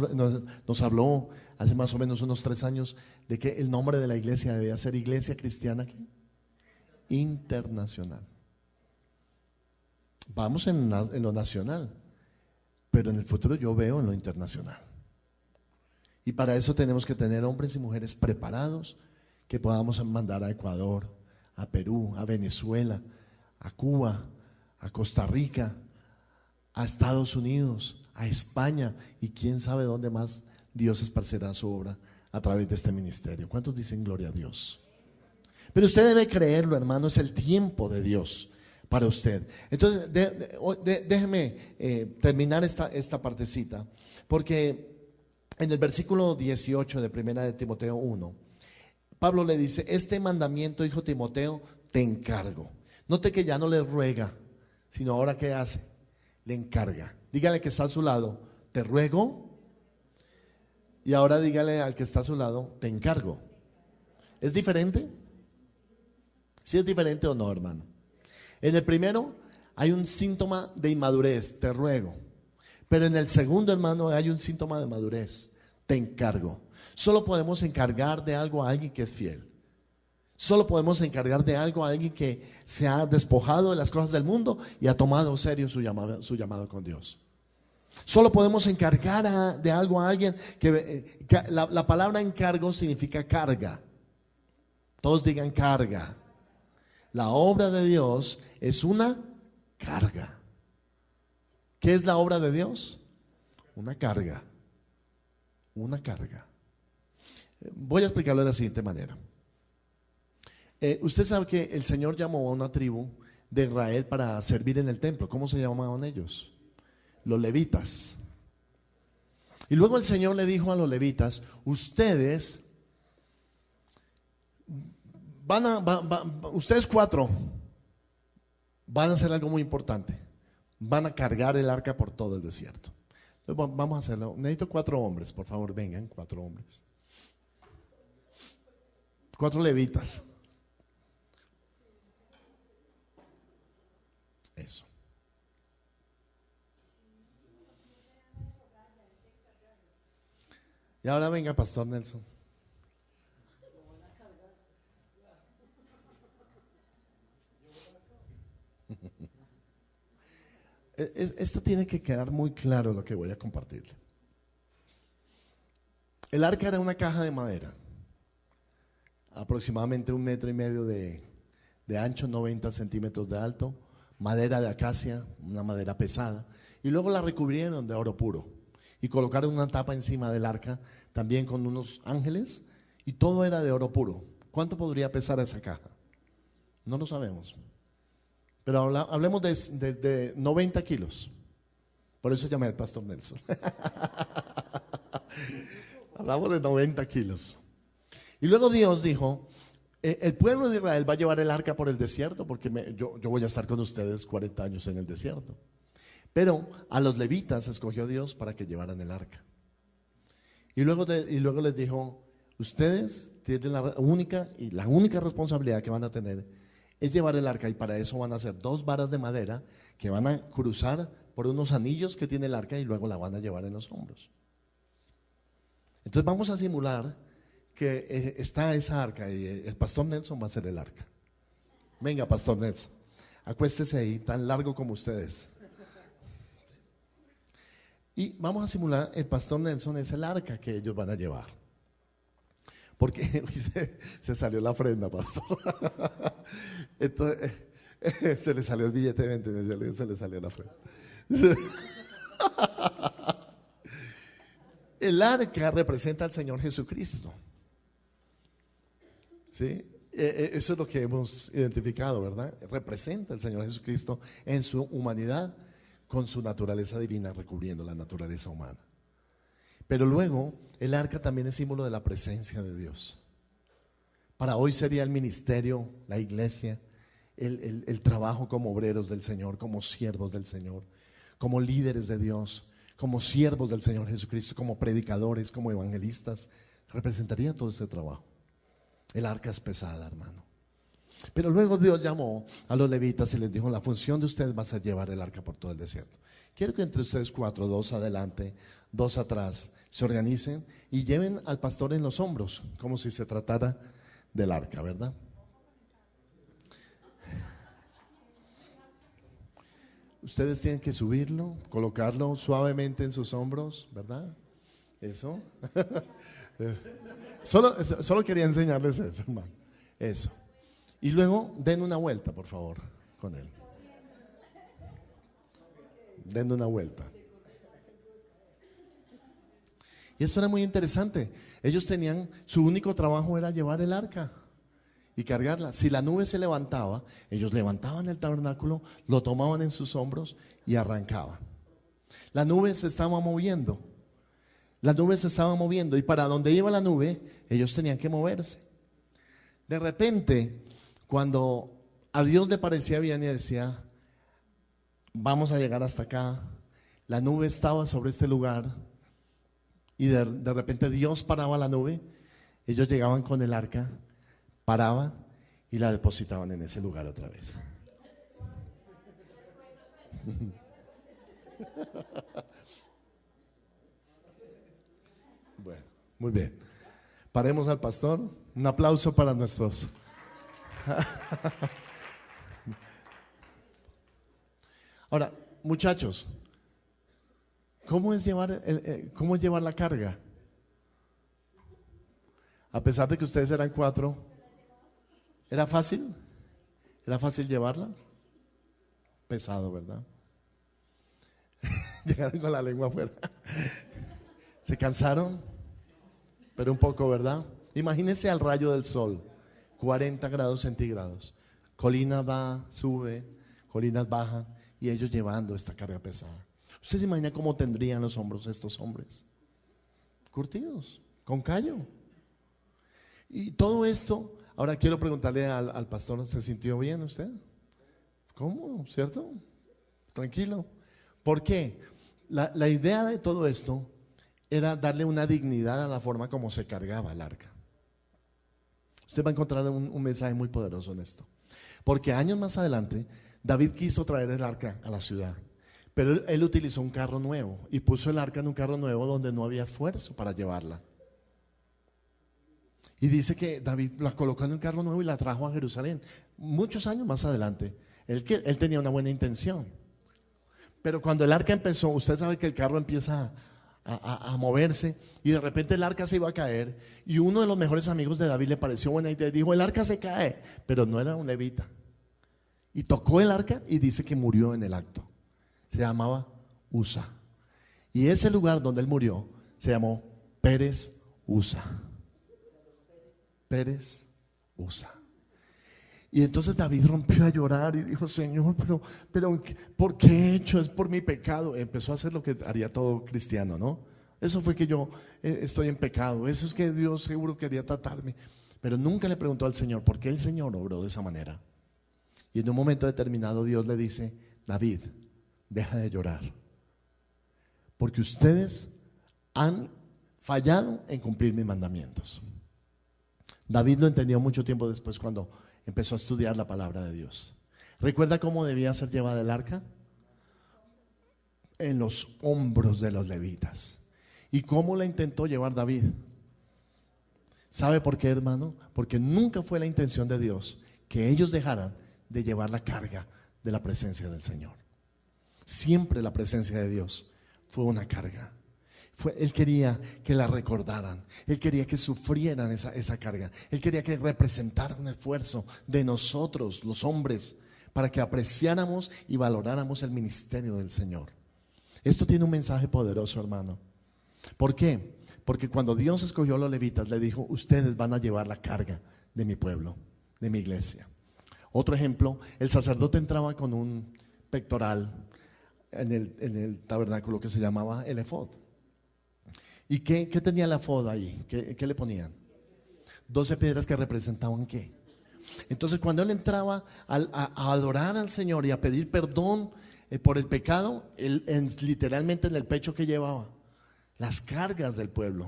habló hace más o menos unos 3 años de que el nombre de la iglesia debía ser Iglesia Cristiana Internacional. Vamos en lo nacional, pero en el futuro yo veo en lo internacional. Y para eso tenemos que tener hombres y mujeres preparados que podamos mandar a Ecuador, a Perú, a Venezuela, a Cuba, a Costa Rica, a Estados Unidos, a España y quién sabe dónde más Dios esparcerá su obra a través de este ministerio. ¿Cuántos dicen gloria a Dios? Pero usted debe creerlo, hermano, es el tiempo de Dios para usted. Entonces, déjeme terminar esta partecita, porque en el versículo 18 de 1 de Timoteo 1, Pablo le dice: este mandamiento, hijo Timoteo, te encargo. Note que ya no le ruega, sino ahora ¿qué hace? Le encarga. Dígale que está a su lado: te ruego. Y ahora dígale al que está a su lado: te encargo. ¿Es diferente? ¿Sí es diferente o no, hermano? En el primero hay un síntoma de inmadurez: te ruego. Pero en el segundo, hermano, hay un síntoma de madurez: te encargo. Solo podemos encargar de algo a alguien que es fiel. Solo podemos encargar de algo a alguien que se ha despojado de las cosas del mundo y ha tomado en serio su llamado con Dios. Solo podemos encargar de algo a alguien que la palabra encargo significa carga. Todos digan carga. La obra de Dios es una carga. ¿Qué es la obra de Dios? Una carga. Una carga. Voy a explicarlo de la siguiente manera. Usted sabe que el Señor llamó a una tribu de Israel para servir en el templo. ¿Cómo se llamaban ellos? Los levitas. Y luego el Señor le dijo a los levitas: ustedes ustedes 4 van a hacer algo muy importante. Van a cargar el arca por todo el desierto. Entonces, vamos a hacerlo. Necesito 4 hombres, por favor, vengan, 4 hombres. 4 levitas. Eso. Y ahora venga, Pastor Nelson. Esto tiene que quedar muy claro lo que voy a compartirle. El arca era una caja de madera, aproximadamente 1,5 metros de ancho, 90 centímetros de alto, madera de acacia, una madera pesada, y luego la recubrieron de oro puro y colocaron una tapa encima del arca también con unos ángeles, y todo era de oro puro, ¿Cuánto podría pesar esa caja? No lo sabemos. Pero hablemos de 90 kilos. Por eso llamé al pastor Nelson. Hablamos de 90 kilos. Y luego Dios dijo, el pueblo de Israel va a llevar el arca por el desierto, porque yo voy a estar con ustedes 40 años en el desierto. Pero a los levitas escogió Dios para que llevaran el arca. Y luego les dijo, ustedes tienen la única responsabilidad que van a tener es llevar el arca, y para eso van a hacer 2 varas de madera que van a cruzar por unos anillos que tiene el arca y luego la van a llevar en los hombros. Entonces vamos a simular que está esa arca y el pastor Nelson va a ser el arca. Venga, pastor Nelson, acuéstese ahí, tan largo como ustedes. Y vamos a simular, el pastor Nelson es el arca que ellos van a llevar. Porque se salió la ofrenda, pastor. Entonces, se le salió el billete de 20, se le salió la ofrenda. El arca representa al Señor Jesucristo. ¿Sí? Eso es lo que hemos identificado, ¿verdad? Representa al Señor Jesucristo en su humanidad, con su naturaleza divina recubriendo la naturaleza humana. Pero luego el arca también es símbolo de la presencia de Dios. Para hoy sería el ministerio, la iglesia, el trabajo como obreros del Señor, como siervos del Señor, como líderes de Dios, como siervos del Señor Jesucristo, como predicadores, como evangelistas. Representaría todo este trabajo. El arca es pesada, hermano. Pero luego Dios llamó a los levitas y les dijo, la función de ustedes va a ser llevar el arca por todo el desierto. Quiero que entre ustedes 4, 2 adelante, 2 atrás, se organicen y lleven al pastor en los hombros, como si se tratara del arca, ¿verdad? Ustedes tienen que subirlo, colocarlo suavemente en sus hombros, ¿verdad? Eso. Solo quería enseñarles eso, hermano. Eso. Y luego den una vuelta, por favor, con él. Den una vuelta. Y esto era muy interesante. Ellos tenían, su único trabajo era llevar el arca y cargarla. Si la nube se levantaba, ellos levantaban el tabernáculo, lo tomaban en sus hombros y arrancaban. La nube se estaba moviendo. La nube se estaba moviendo y para donde iba la nube, ellos tenían que moverse. De repente, cuando a Dios le parecía bien y decía, vamos a llegar hasta acá, la nube estaba sobre este lugar y de repente Dios paraba la nube, ellos llegaban con el arca, paraban y la depositaban en ese lugar otra vez. Bueno, muy bien. Paremos al pastor. Un aplauso para nuestros. Ahora, muchachos, ¿cómo es llevar la carga? A pesar de que ustedes eran 4, ¿era fácil? ¿Era fácil llevarla? Pesado, ¿verdad? Llegaron con la lengua afuera. ¿Se cansaron? Pero un poco, ¿verdad? Imagínense al rayo del sol, 40 grados centígrados. Colinas va, sube, colinas bajan y ellos llevando esta carga pesada. ¿Usted se imagina cómo tendrían los hombros estos hombres? Curtidos, con callo. Y todo esto, ahora quiero preguntarle al pastor, ¿se sintió bien usted? ¿Cómo? ¿Cierto? Tranquilo. ¿Por qué? La idea de todo esto era darle una dignidad a la forma como se cargaba el arca. Usted va a encontrar un mensaje muy poderoso en esto. Porque años más adelante, David quiso traer el arca a la ciudad. Pero él utilizó un carro nuevo y puso el arca en un carro nuevo donde no había esfuerzo para llevarla. Y dice que David la colocó en un carro nuevo y la trajo a Jerusalén. Muchos años más adelante. Él tenía una buena intención. Pero cuando el arca empezó, usted sabe que el carro empieza a moverse y de repente el arca se iba a caer y uno de los mejores amigos de David le pareció buena idea y dijo, el arca se cae, pero no era un levita, y tocó el arca y dice que murió en el acto. Se llamaba Usa y ese lugar donde él murió se llamó Pérez Usa. Pérez usa. Y entonces David rompió a llorar y dijo: Señor, pero ¿por qué he hecho? Es por mi pecado. Empezó a hacer lo que haría todo cristiano, ¿no? Eso fue que yo estoy en pecado. Eso es que Dios seguro quería tratarme. Pero nunca le preguntó al Señor por qué el Señor obró de esa manera. Y en un momento determinado Dios le dice: David, deja de llorar, porque ustedes han fallado en cumplir mis mandamientos. David lo entendió mucho tiempo después, cuando empezó a estudiar la palabra de Dios. ¿Recuerda cómo debía ser llevada el arca? En los hombros de los levitas. ¿Y cómo la intentó llevar David? ¿Sabe por qué, hermano? Porque nunca fue la intención de Dios que ellos dejaran de llevar la carga de la presencia del Señor. Siempre la presencia de Dios fue una carga. Él quería que la recordaran. Él quería que sufrieran esa carga. Él quería que representara un esfuerzo de nosotros, los hombres, para que apreciáramos y valoráramos el ministerio del Señor. Esto tiene un mensaje poderoso, hermano. ¿Por qué? Porque cuando Dios escogió a los levitas, le dijo: ustedes van a llevar la carga de mi pueblo, de mi iglesia. Otro ejemplo: el sacerdote entraba con un pectoral en el tabernáculo que se llamaba el efod. ¿Y qué tenía el efod ahí? ¿Qué le ponían? 12 piedras que representaban ¿qué? Entonces, cuando él entraba a adorar al Señor y a pedir perdón por el pecado, literalmente en el pecho que llevaba las cargas del pueblo.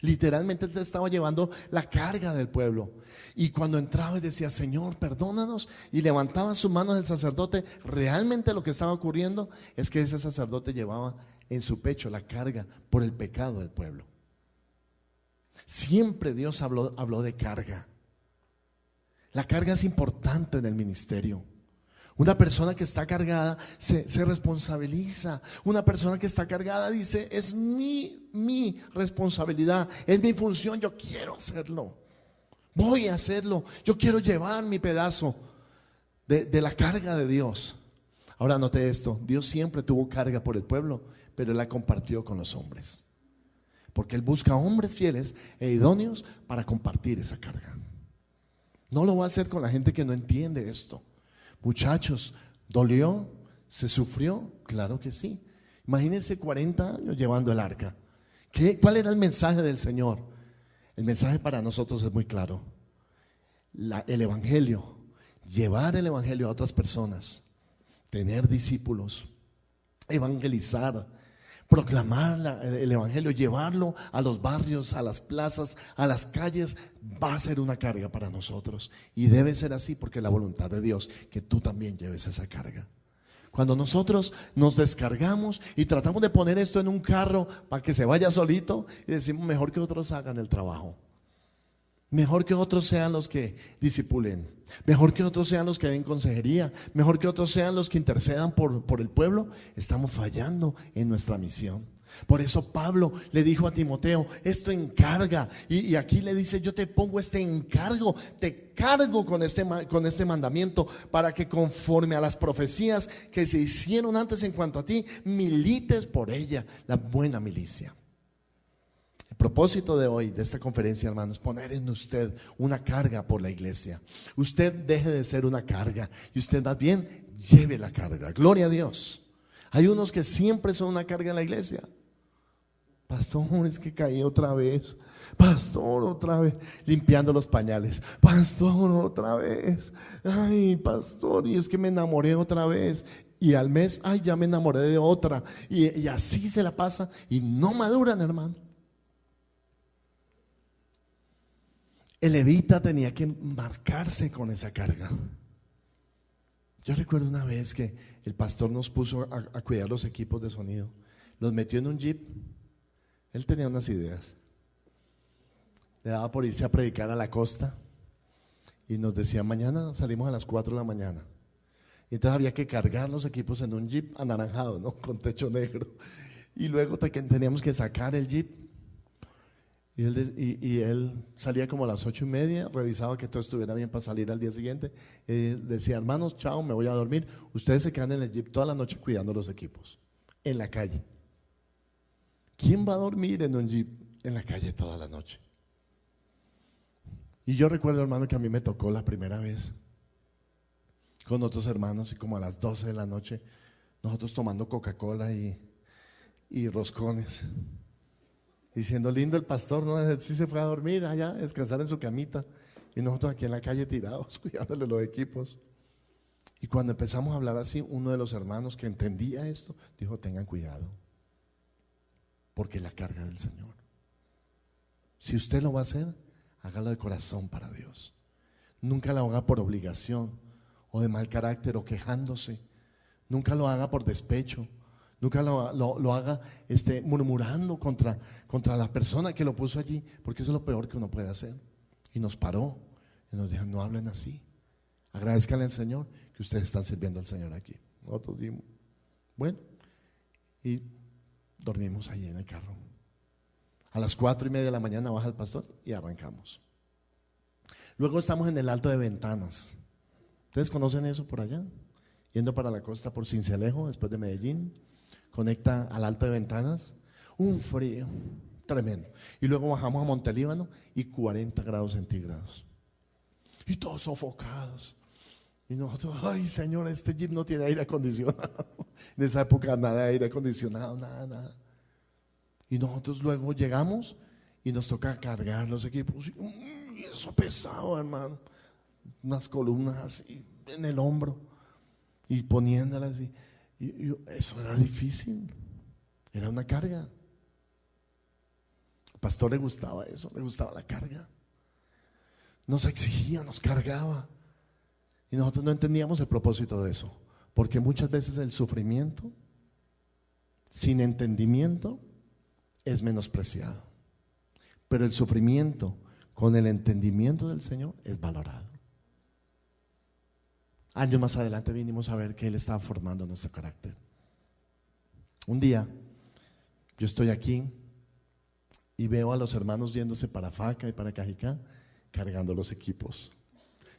Literalmente él estaba llevando la carga del pueblo. Y cuando entraba y decía: Señor, perdónanos, y levantaba sus manos el sacerdote, realmente lo que estaba ocurriendo es que ese sacerdote llevaba en su pecho la carga por el pecado del pueblo. Siempre Dios habló de carga. La carga es importante en el ministerio. Una persona que está cargada se responsabiliza. Una persona que está cargada dice: es mi responsabilidad, es mi función, yo quiero hacerlo, voy a hacerlo, yo quiero llevar mi pedazo de la carga de Dios. Ahora note esto: Dios siempre tuvo carga por el pueblo, pero Él la compartió con los hombres, porque Él busca hombres fieles e idóneos para compartir esa carga. No lo va a hacer con la gente que no entiende esto. Muchachos, ¿dolió? ¿Se sufrió? Claro que sí. Imagínense 40 años llevando el arca. ¿Cuál era el mensaje del Señor? El mensaje para nosotros es muy claro. El evangelio, llevar el evangelio a otras personas, tener discípulos, evangelizar, proclamar el evangelio, llevarlo a los barrios, a las plazas, a las calles, va a ser una carga para nosotros. Y debe ser así, porque es la voluntad de Dios que tú también lleves esa carga. Cuando nosotros nos descargamos y tratamos de poner esto en un carro para que se vaya solito, y decimos: mejor que otros hagan el trabajo, mejor que otros sean los que discipulen, mejor que otros sean los que den consejería, mejor que otros sean los que intercedan por el pueblo, estamos fallando en nuestra misión. Por eso Pablo le dijo a Timoteo: esto encarga. Y aquí le dice: yo te pongo este encargo, te cargo con este mandamiento, para que conforme a las profecías que se hicieron antes en cuanto a ti, milites por ella la buena milicia. El propósito de hoy, de esta conferencia, hermanos, poner en usted una carga por la iglesia. Usted deje de ser una carga y usted más bien lleve la carga. Gloria a Dios. Hay unos que siempre son una carga en la iglesia. Pastor, es que caí otra vez. Pastor, otra vez. Limpiando los pañales. Pastor, otra vez. Ay, pastor, y es que me enamoré otra vez. Y al mes, ay, ya me enamoré de otra. Y así se la pasa y no maduran, hermano. El levita tenía que marcarse con esa carga. Yo recuerdo una vez que el pastor nos puso a cuidar los equipos de sonido. Los metió en un jeep. Él tenía unas ideas. Le daba por irse a predicar a la costa y nos decía: mañana salimos a las 4 de la mañana. Y entonces había que cargar los equipos en un jeep anaranjado, ¿no? Con techo negro. Y luego teníamos que sacar el jeep. Y él salía como a las 8:30, revisaba que todo estuviera bien para salir al día siguiente. Decía: hermanos, chao, me voy a dormir. Ustedes se quedan en el jeep toda la noche cuidando los equipos, en la calle. ¿Quién va a dormir en un jeep en la calle toda la noche? Y yo recuerdo, hermano, que a mí me tocó la primera vez con otros hermanos y como a las 12 de la noche nosotros tomando Coca-Cola y roscones, diciendo, lindo el pastor, ¿no? Él sí se fue a dormir allá, a descansar en su camita, y nosotros aquí en la calle tirados, cuidándole los equipos. Y cuando empezamos a hablar así, uno de los hermanos que entendía esto, dijo, tengan cuidado, porque es la carga del Señor. Si usted lo va a hacer, hágalo de corazón para Dios. Nunca lo haga por obligación o de mal carácter o quejándose. Nunca lo haga por despecho. Nunca lo haga murmurando contra la persona que lo puso allí, porque eso es lo peor que uno puede hacer. Y nos paró y nos dijo, no hablen así. Agradezcanle al Señor que ustedes están sirviendo al Señor aquí. Nosotros dimos, bueno, y dormimos allí en el carro. A las 4:30 de la mañana baja el pastor y arrancamos. Luego estamos en el Alto de Ventanas. ¿Ustedes conocen eso por allá? Yendo para la costa por Sincelejo, después de Medellín, conecta al Alto de Ventanas. Un frío tremendo. Y luego bajamos a Montelíbano y 40 grados centígrados. Y todos sofocados. Y nosotros, ay Señor, este jeep no tiene aire acondicionado. En esa época nada de aire acondicionado, nada. Y nosotros luego llegamos y nos toca cargar los equipos. Y eso pesado, hermano. Unas columnas así en el hombro y poniéndolas así. Y eso era difícil. Era una carga. Al pastor le gustaba eso, le gustaba la carga. Nos exigía, nos cargaba. Y nosotros no entendíamos el propósito de eso. Porque muchas veces el sufrimiento sin entendimiento es menospreciado, pero el sufrimiento con el entendimiento del Señor es valorado. Años más adelante vinimos a ver que Él estaba formando nuestro carácter. Un día yo estoy aquí y veo a los hermanos yéndose para Faca y para Cajicá, cargando los equipos,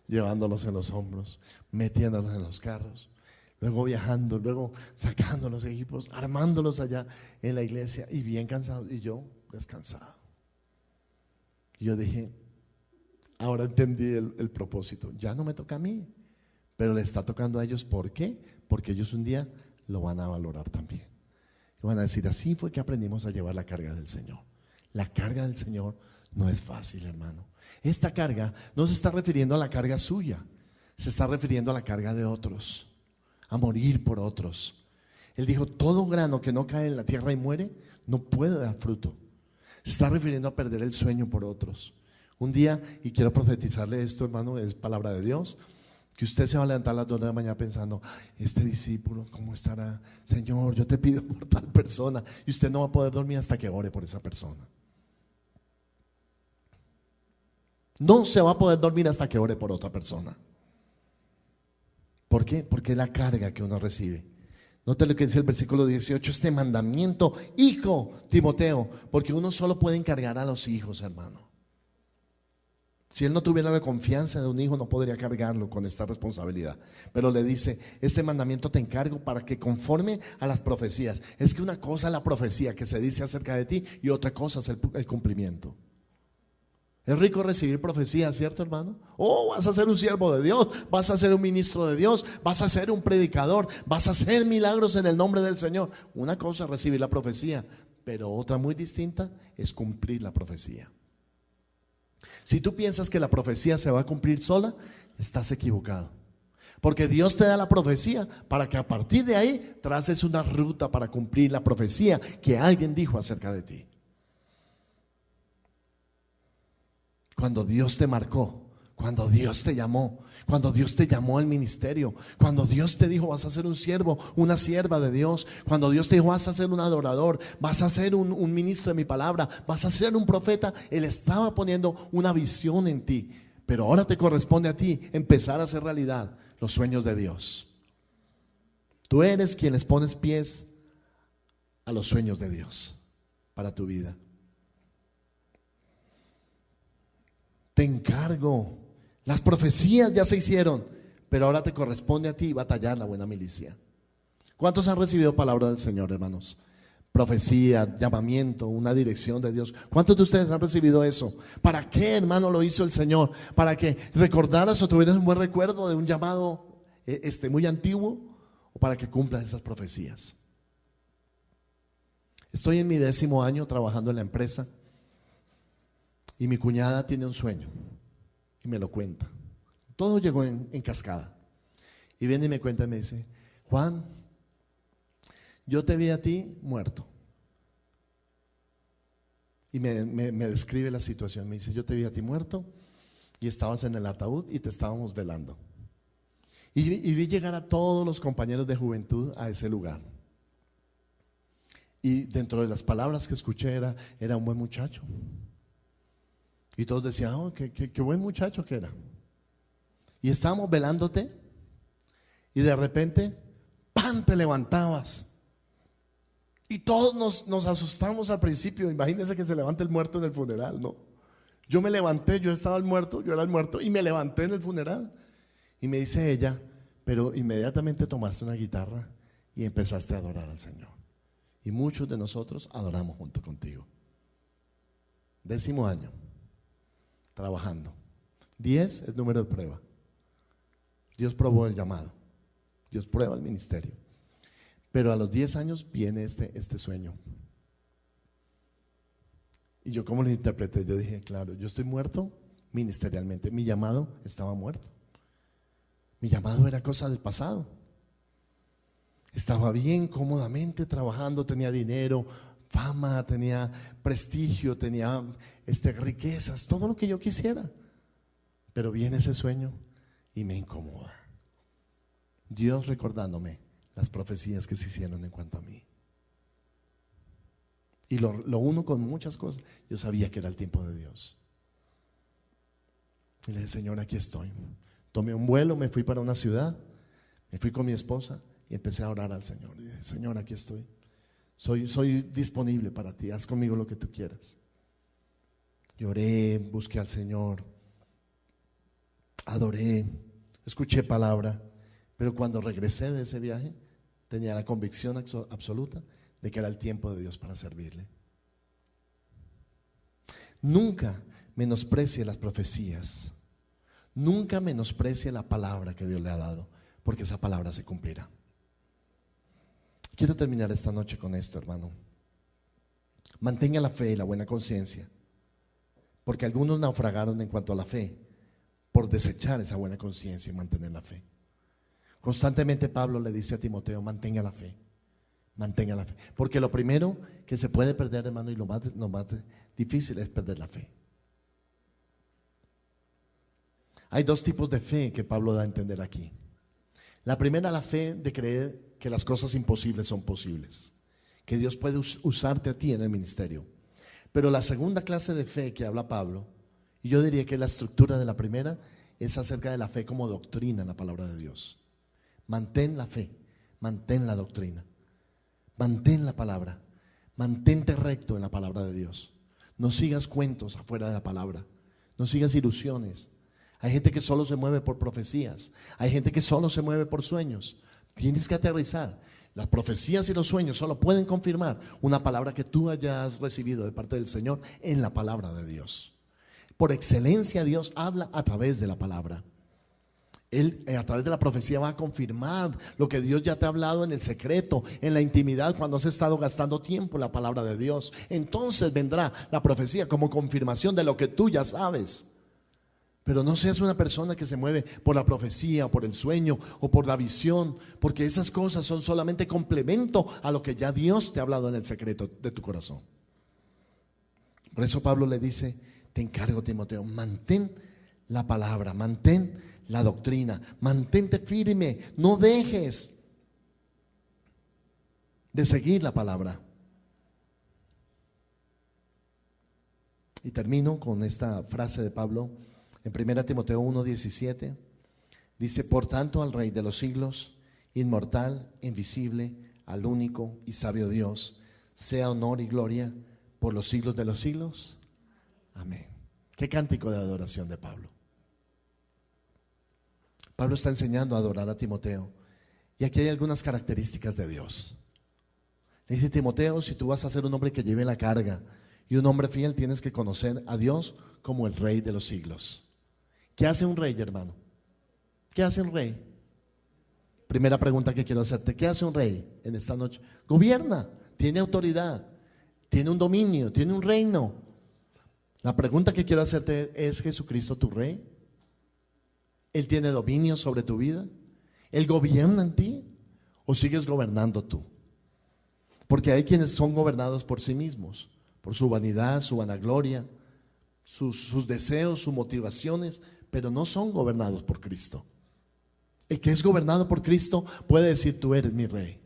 llevándolos en los hombros, metiéndolos en los carros, luego viajando, luego sacando los equipos, armándolos allá en la iglesia y bien cansados, y yo descansado. Y yo dije, ahora entendí el propósito. Ya no me toca a mí, pero le está tocando a ellos. ¿Por qué? Porque ellos un día lo van a valorar también. Y van a decir, así fue que aprendimos a llevar la carga del Señor. La carga del Señor no es fácil, hermano. Esta carga no se está refiriendo a la carga suya, se está refiriendo a la carga de otros, a morir por otros. Él dijo, todo grano que no cae en la tierra y muere, no puede dar fruto. Se está refiriendo a perder el sueño por otros. Un día, y quiero profetizarle esto, hermano, es palabra de Dios, que usted se va a levantar a las 2 de la mañana pensando, este discípulo, ¿cómo estará? Señor, yo te pido por tal persona. Y usted no va a poder dormir hasta que ore por esa persona. No se va a poder dormir hasta que ore por otra persona. ¿Por qué? Porque es la carga que uno recibe. Note lo que dice el versículo 18, este mandamiento, hijo Timoteo, porque uno solo puede encargar a los hijos, hermano. Si él no tuviera la confianza de un hijo, no podría cargarlo con esta responsabilidad. Pero le dice, este mandamiento te encargo para que conforme a las profecías. Es que una cosa es la profecía que se dice acerca de ti y otra cosa es el cumplimiento. Es rico recibir profecías, ¿cierto, hermano? Oh, vas a ser un siervo de Dios, vas a ser un ministro de Dios, vas a ser un predicador, vas a hacer milagros en el nombre del Señor. Una cosa es recibir la profecía, pero otra muy distinta es cumplir la profecía. Si tú piensas que la profecía se va a cumplir sola, estás equivocado. Porque Dios te da la profecía para que a partir de ahí traces una ruta para cumplir la profecía que alguien dijo acerca de ti. Cuando Dios te marcó, cuando Dios te llamó, cuando Dios te llamó al ministerio, cuando Dios te dijo vas a ser un siervo, una sierva de Dios, cuando Dios te dijo vas a ser un adorador, vas a ser un ministro de mi palabra, vas a ser un profeta, Él estaba poniendo una visión en ti. Pero ahora te corresponde a ti empezar a hacer realidad los sueños de Dios. Tú eres quien les pones pies a los sueños de Dios para tu vida. Te encargo, las profecías ya se hicieron, pero ahora te corresponde a ti batallar la buena milicia. ¿Cuántos han recibido palabra del Señor, hermanos? profecía, llamamiento, una dirección de Dios. ¿Cuántos de ustedes han recibido eso? ¿Para qué, hermano, lo hizo el Señor? ¿Para que recordaras o tuvieras un buen recuerdo de un llamado muy antiguo? ¿O para que cumplas esas profecías? Estoy en mi 10º año trabajando en la empresa y mi cuñada tiene un sueño y me lo cuenta. Todo llegó en cascada. Y viene y me cuenta y me dice: Juan, yo te vi a ti muerto. Y me describe la situación. Me dice: yo te vi a ti muerto y estabas en el ataúd y te estábamos velando. Y vi llegar a todos los compañeros de juventud a ese lugar. Y dentro de las palabras que escuché era un buen muchacho. Y todos decían: oh, qué buen muchacho que era. Y estábamos velándote y de repente, ¡pam!, te levantabas. Y todos nos asustamos al principio. Imagínense que se levante el muerto en el funeral, ¿no? Yo me levanté, yo era el muerto y me levanté en el funeral. Y me dice ella: pero inmediatamente tomaste una guitarra y empezaste a adorar al Señor. Y muchos de nosotros adoramos junto contigo. 10º año, trabajando. 10 es número de prueba. Dios probó el llamado. Dios prueba el ministerio. Pero a los 10 años viene este sueño. Y yo, ¿cómo lo interpreté? Yo dije: claro, yo estoy muerto ministerialmente. Mi llamado estaba muerto. Mi llamado era cosa del pasado. Estaba bien, cómodamente trabajando, tenía dinero, fama, tenía prestigio, tenía riquezas, todo lo que yo quisiera. Pero viene ese sueño y me incomoda. Dios recordándome las profecías que se hicieron en cuanto a mí. Y lo uno con muchas cosas. Yo sabía que era el tiempo de Dios. Y le dije: Señor, aquí estoy. Tomé un vuelo, me fui para una ciudad, me fui con mi esposa y empecé a orar al Señor. Y dije: Señor, aquí estoy. Soy disponible para ti, haz conmigo lo que tú quieras. Lloré, busqué al Señor, adoré, escuché palabra. Pero cuando regresé de ese viaje, tenía la convicción absoluta de que era el tiempo de Dios para servirle. Nunca menosprecie las profecías. Nunca menosprecie la palabra que Dios le ha dado, porque esa palabra se cumplirá. Quiero terminar esta noche con esto, hermano. Mantenga la fe y la buena conciencia, porque algunos naufragaron en cuanto a la fe por desechar esa buena conciencia y mantener la fe. Constantemente Pablo le dice a Timoteo: mantenga la fe, mantenga la fe. Porque lo primero que se puede perder, hermano, y lo más difícil es perder la fe. Hay 2 tipos de fe que Pablo da a entender aquí. La primera, la fe de creer que las cosas imposibles son posibles, que Dios puede usarte a ti en el ministerio. Pero la segunda clase de fe que habla Pablo, y yo diría que la estructura de la primera, es acerca de la fe como doctrina en la palabra de Dios. Mantén la fe, mantén la doctrina, mantén la palabra, mantente recto en la palabra de Dios. No sigas cuentos afuera de la palabra, no sigas ilusiones. Hay gente que solo se mueve por profecías, hay gente que solo se mueve por sueños. Tienes que aterrizar. Las profecías y los sueños solo pueden confirmar una palabra que tú hayas recibido de parte del Señor en la palabra de Dios. Por excelencia, Dios habla a través de la palabra. Él a través de la profecía va a confirmar lo que Dios ya te ha hablado en el secreto, en la intimidad, cuando has estado gastando tiempo en la palabra de Dios. Entonces vendrá la profecía como confirmación de lo que tú ya sabes. Pero no seas una persona que se mueve por la profecía, por el sueño o por la visión, porque esas cosas son solamente complemento a lo que ya Dios te ha hablado en el secreto de tu corazón. Por eso Pablo le dice: te encargo, Timoteo, mantén la palabra, mantén la doctrina, mantente firme, no dejes de seguir la palabra. Y termino con esta frase de Pablo en 1 Timoteo 1:17. Dice: por tanto, al Rey de los siglos, inmortal, invisible, al único y sabio Dios, sea honor y gloria por los siglos de los siglos. Amén. Qué cántico de adoración de Pablo. Pablo está enseñando a adorar a Timoteo. Y aquí hay algunas características de Dios. Dice Timoteo, si tú vas a ser un hombre que lleve la carga y un hombre fiel, tienes que conocer a Dios como el Rey de los siglos. ¿Qué hace un rey, hermano? ¿Qué hace un rey? Primera pregunta que quiero hacerte, ¿qué hace un rey en esta noche? Gobierna, tiene autoridad, tiene un dominio, tiene un reino. La pregunta que quiero hacerte, ¿es Jesucristo tu rey? ¿Él tiene dominio sobre tu vida? ¿Él gobierna en ti? ¿O sigues gobernando tú? Porque hay quienes son gobernados por sí mismos, por su vanidad, su vanagloria, sus deseos, sus motivaciones, pero no son gobernados por Cristo. El que es gobernado por Cristo puede decir, tú eres mi rey.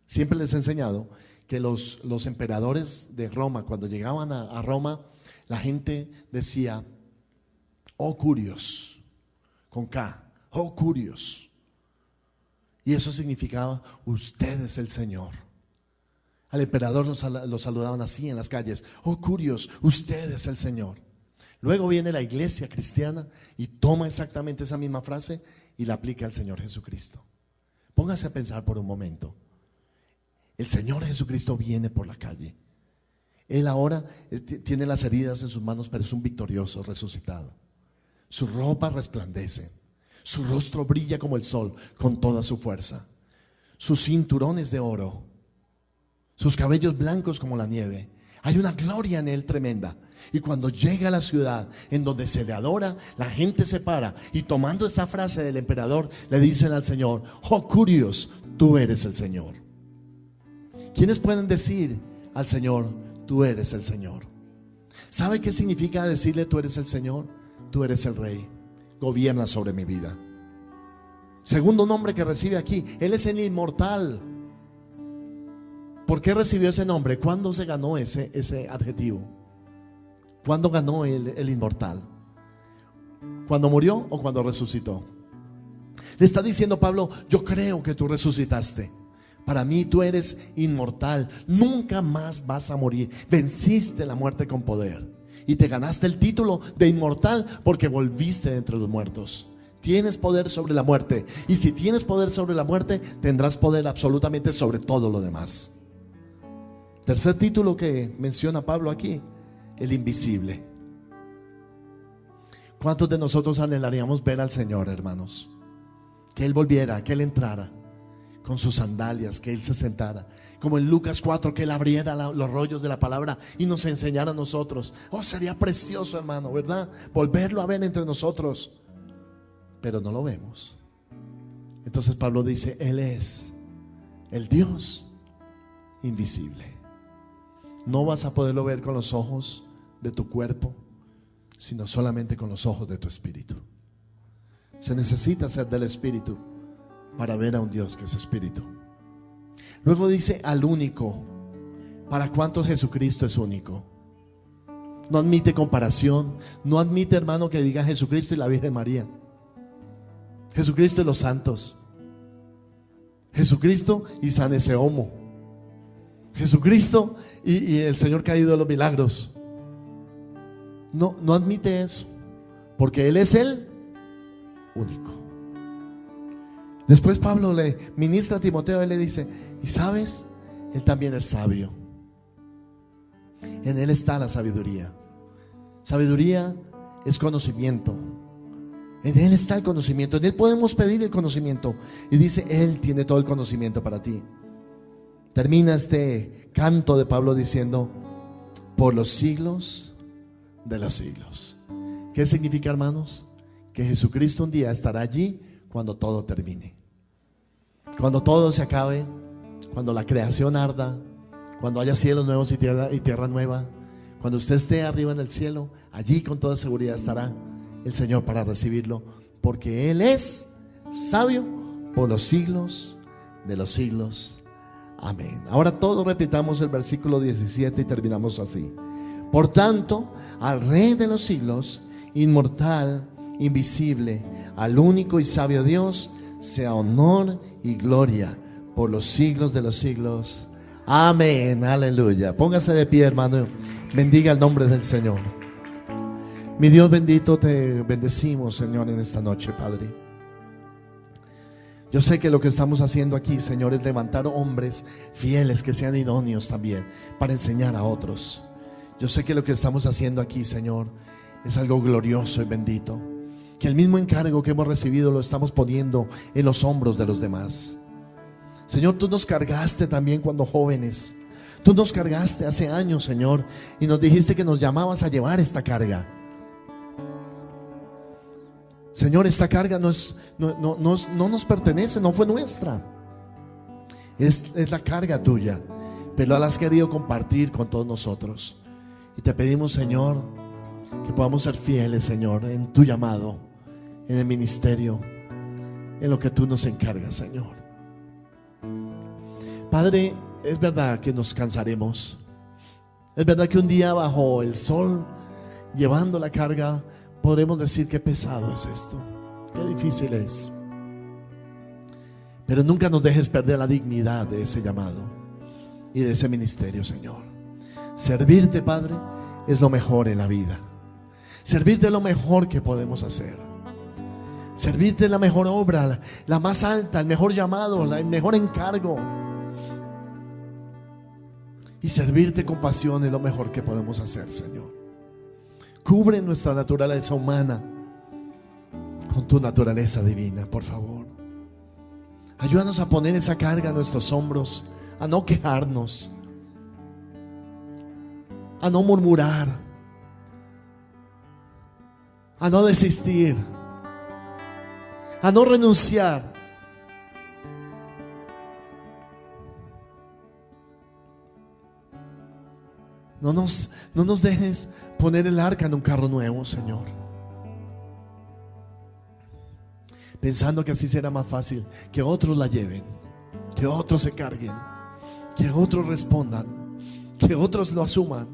Siempre les he enseñado que los emperadores de Roma, cuando llegaban a Roma, la gente decía, oh Curios, con K, oh Curios. Y eso significaba, usted es el Señor. Al emperador lo saludaban así en las calles, oh Curios, usted es el Señor. Luego viene la iglesia cristiana y toma exactamente esa misma frase y la aplica al Señor Jesucristo. Póngase a pensar por un momento. El Señor Jesucristo viene por la calle. Él ahora tiene las heridas en sus manos, pero es un victorioso resucitado. Su ropa resplandece. Su rostro brilla como el sol con toda su fuerza. Sus cinturones de oro, sus cabellos blancos como la nieve. Hay una gloria en él tremenda. Y cuando llega a la ciudad en donde se le adora, la gente se para y tomando esta frase del emperador le dicen al Señor, oh Curios, tú eres el Señor. ¿Quiénes pueden decir al Señor, tú eres el Señor? ¿Sabe qué significa decirle tú eres el Señor? Tú eres el Rey. Gobierna sobre mi vida. Segundo nombre que recibe aquí, Él es el inmortal. ¿Por qué recibió ese nombre? ¿Cuándo se ganó ese adjetivo? ¿Cuándo ganó el inmortal? ¿Cuándo murió o cuando resucitó? Le está diciendo Pablo, yo creo que tú resucitaste. Para mí tú eres inmortal. Nunca más vas a morir. Venciste la muerte con poder. Y te ganaste el título de inmortal porque volviste de entre los muertos. Tienes poder sobre la muerte. Y si tienes poder sobre la muerte, tendrás poder absolutamente sobre todo lo demás. Tercer título que menciona Pablo aquí, el invisible. ¿Cuántos de nosotros anhelaríamos ver al Señor, hermanos? Que Él volviera, que Él entrara con sus sandalias, que Él se sentara, como en Lucas 4, que Él abriera los rollos de la palabra y nos enseñara a nosotros. Oh, sería precioso, hermano, ¿verdad? Volverlo a ver entre nosotros. Pero no lo vemos. Entonces Pablo dice, Él es el Dios invisible. No vas a poderlo ver con los ojos de tu cuerpo, sino solamente con los ojos de tu espíritu. Se necesita ser del espíritu para ver a un Dios que es espíritu. Luego dice al único. ¿Para cuántos Jesucristo es único? No admite comparación. No admite, hermano, que diga Jesucristo y la Virgen María, Jesucristo y los santos, Jesucristo y San Eseomo, Jesucristo y el Señor caído de los milagros. No admite eso, porque Él es el único. Después Pablo le ministra a Timoteo y le dice, y sabes, Él también es sabio. En Él está la sabiduría. Sabiduría es conocimiento. En Él está el conocimiento. En Él podemos pedir el conocimiento. Y dice, Él tiene todo el conocimiento para ti. Termina este canto de Pablo diciendo, por los siglos de los siglos. ¿Qué significa, hermanos? Que Jesucristo un día estará allí cuando todo termine, cuando todo se acabe, cuando la creación arda, cuando haya cielos nuevos y tierra nueva. Cuando usted esté arriba en el cielo, allí con toda seguridad estará el Señor para recibirlo, porque Él es sabio por los siglos de los siglos. Amén. Ahora todos repitamos el versículo 17 y terminamos así. Por tanto, al Rey de los siglos, inmortal, invisible, al único y sabio Dios, sea honor y gloria por los siglos de los siglos. Amén. Aleluya. Póngase de pie, hermano. Bendiga el nombre del Señor. Mi Dios bendito, te bendecimos, Señor, en esta noche, Padre. Yo sé que lo que estamos haciendo aquí, Señor, es levantar hombres fieles que sean idóneos también para enseñar a otros. Yo sé que lo que estamos haciendo aquí, Señor, es algo glorioso y bendito. Que el mismo encargo que hemos recibido lo estamos poniendo en los hombros de los demás. Señor, tú nos cargaste también cuando jóvenes. Tú nos cargaste hace años, Señor, y nos dijiste que nos llamabas a llevar esta carga. Señor, esta carga no nos pertenece, no fue nuestra. Es la carga tuya, pero la has querido compartir con todos nosotros. Y te pedimos, Señor, que podamos ser fieles, Señor, en tu llamado, en el ministerio, en lo que tú nos encargas, Señor. Padre, es verdad que nos cansaremos. Es verdad que un día bajo el sol, llevando la carga, podremos decir qué pesado es esto, qué difícil es. Pero nunca nos dejes perder la dignidad de ese llamado y de ese ministerio, Señor. Servirte, Padre, es lo mejor en la vida. Servirte es lo mejor que podemos hacer. Servirte es la mejor obra, la más alta, el mejor llamado, el mejor encargo. Y servirte con pasión es lo mejor que podemos hacer, Señor. Cubre nuestra naturaleza humana con tu naturaleza divina, por favor. Ayúdanos a poner esa carga a nuestros hombros, a no quejarnos, a no murmurar, a no desistir, a no renunciar. No nos dejes poner el arca en un carro nuevo, Señor, pensando que así será más fácil, que otros la lleven, que otros se carguen, que otros respondan, que otros lo asuman,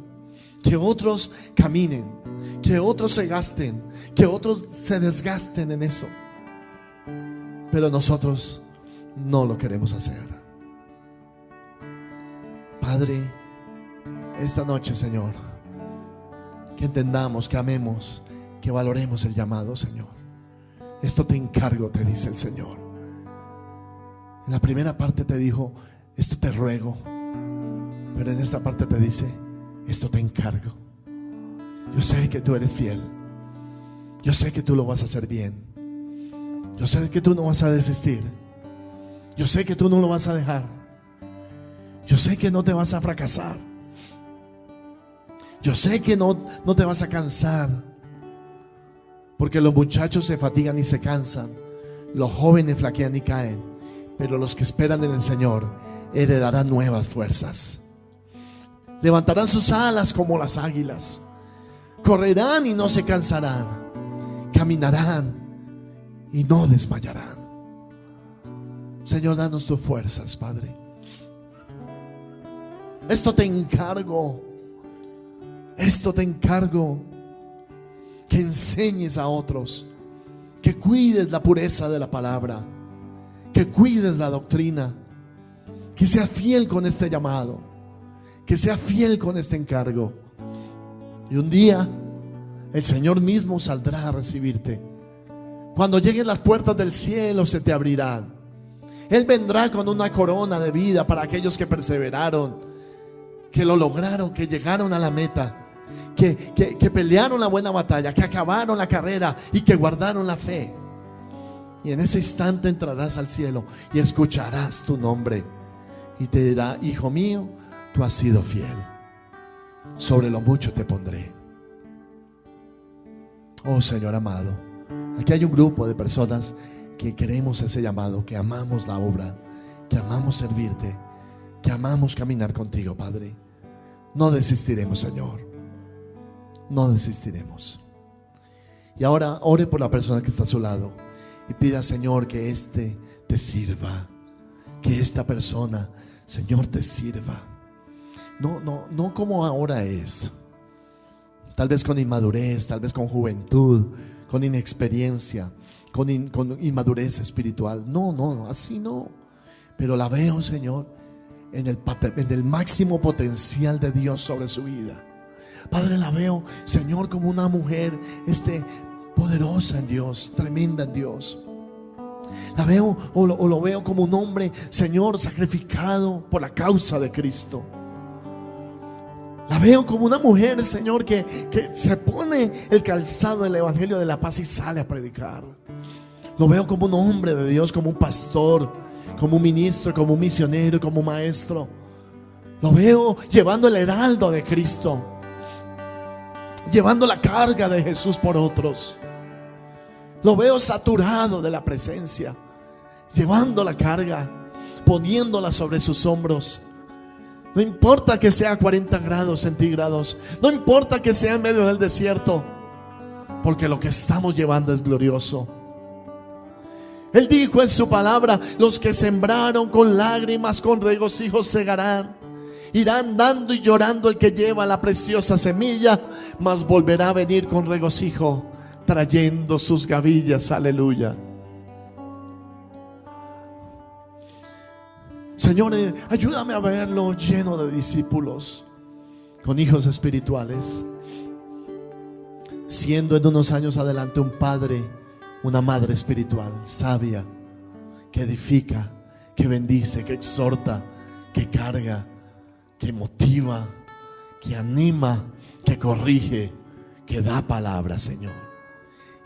que otros caminen, que otros se gasten, que otros se desgasten en eso. Pero nosotros no lo queremos hacer. Padre, esta noche, Señor, que entendamos, que amemos, que valoremos el llamado, Señor. Esto te encargo, te dice el Señor. En la primera parte te dijo, esto te ruego. Pero en esta parte te dice, esto te encargo. Yo sé que tú eres fiel. Yo sé que tú lo vas a hacer bien. Yo sé que tú no vas a desistir. Yo sé que tú no lo vas a dejar. Yo sé que no te vas a fracasar. Yo sé que no te vas a cansar, porque los muchachos se fatigan y se cansan, los jóvenes flaquean y caen, pero los que esperan en el Señor heredarán nuevas fuerzas. Levantarán sus alas como las águilas, correrán y no se cansarán, caminarán y no desmayarán. Señor, danos tus fuerzas, Padre. Esto te encargo. Esto te encargo, que enseñes a otros, que cuides la pureza de la palabra, que cuides la doctrina, que seas fiel con este llamado, que seas fiel con este encargo. Y un día el Señor mismo saldrá a recibirte. Cuando lleguen las puertas del cielo se te abrirán. Él vendrá con una corona de vida para aquellos que perseveraron, que lo lograron, que llegaron a la meta, que pelearon la buena batalla, que acabaron la carrera y que guardaron la fe. Y en ese instante entrarás al cielo y escucharás tu nombre y te dirá, hijo mío, tú has sido fiel, sobre lo mucho te pondré. Oh Señor amado, aquí hay un grupo de personas que queremos ese llamado, que amamos la obra, que amamos servirte, que amamos caminar contigo, Padre. No desistiremos, Señor. No desistiremos. Y ahora ore por la persona que está a su lado y pida, Señor, que te sirva, que esta persona, Señor, te sirva. No como ahora es, tal vez con inmadurez, tal vez con juventud, con inexperiencia, con inmadurez espiritual. No, así no. Pero la veo, Señor, en el máximo potencial de Dios sobre su vida. Padre, la veo, Señor, como una mujer poderosa en Dios, tremenda en Dios. La veo o lo veo como un hombre, Señor, sacrificado por la causa de Cristo. La veo como una mujer, Señor, que se pone el calzado del evangelio de la paz y sale a predicar. Lo veo como un hombre de Dios, como un pastor, como un ministro, como un misionero, como un maestro. Lo veo llevando el heraldo de Cristo, llevando la carga de Jesús por otros. Lo veo saturado de la presencia, llevando la carga, poniéndola sobre sus hombros. No importa que sea 40 grados centígrados, no importa que sea en medio del desierto, porque lo que estamos llevando es glorioso. Él dijo en su palabra: los que sembraron con lágrimas, con regocijo segarán. Irán dando y llorando el que lleva la preciosa semilla, mas volverá a venir con regocijo, trayendo sus gavillas. Aleluya. Señor, ayúdame a verlo lleno de discípulos, con hijos espirituales, siendo en unos años adelante un padre, una madre espiritual, sabia, que edifica, que bendice, que exhorta, que carga, que motiva, que anima, que corrige, que da palabra, Señor.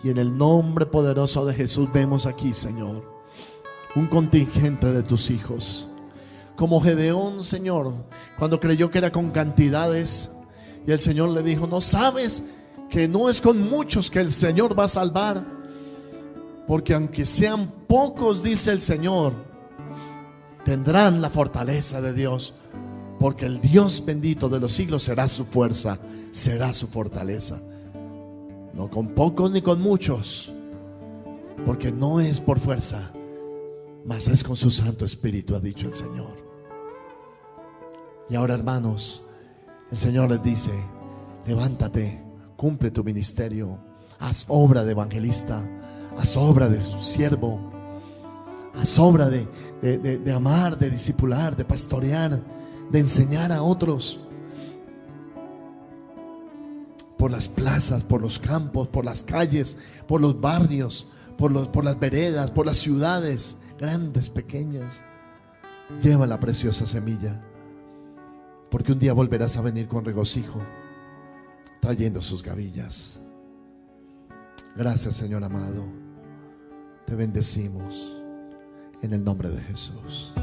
Y en el nombre poderoso de Jesús vemos aquí, Señor, un contingente de tus hijos, como Gedeón, Señor, cuando creyó que era con cantidades, y el Señor le dijo: no sabes que no es con muchos que el Señor va a salvar, porque aunque sean pocos, dice el Señor, tendrán la fortaleza de Dios, porque el Dios bendito de los siglos será su fuerza, será su fortaleza. No con pocos ni con muchos, porque no es por fuerza, mas es con su Santo Espíritu, ha dicho el Señor. Y ahora, hermanos, el Señor les dice: levántate, cumple tu ministerio, haz obra de evangelista, haz obra de su siervo, haz obra de amar, de discipular, de pastorear, de enseñar a otros, por las plazas, por los campos, por las calles, por los barrios, por las veredas, por las ciudades, grandes, pequeñas. Lleva la preciosa semilla, porque un día volverás a venir con regocijo, trayendo sus gavillas. Gracias, Señor amado. Te bendecimos en el nombre de Jesús.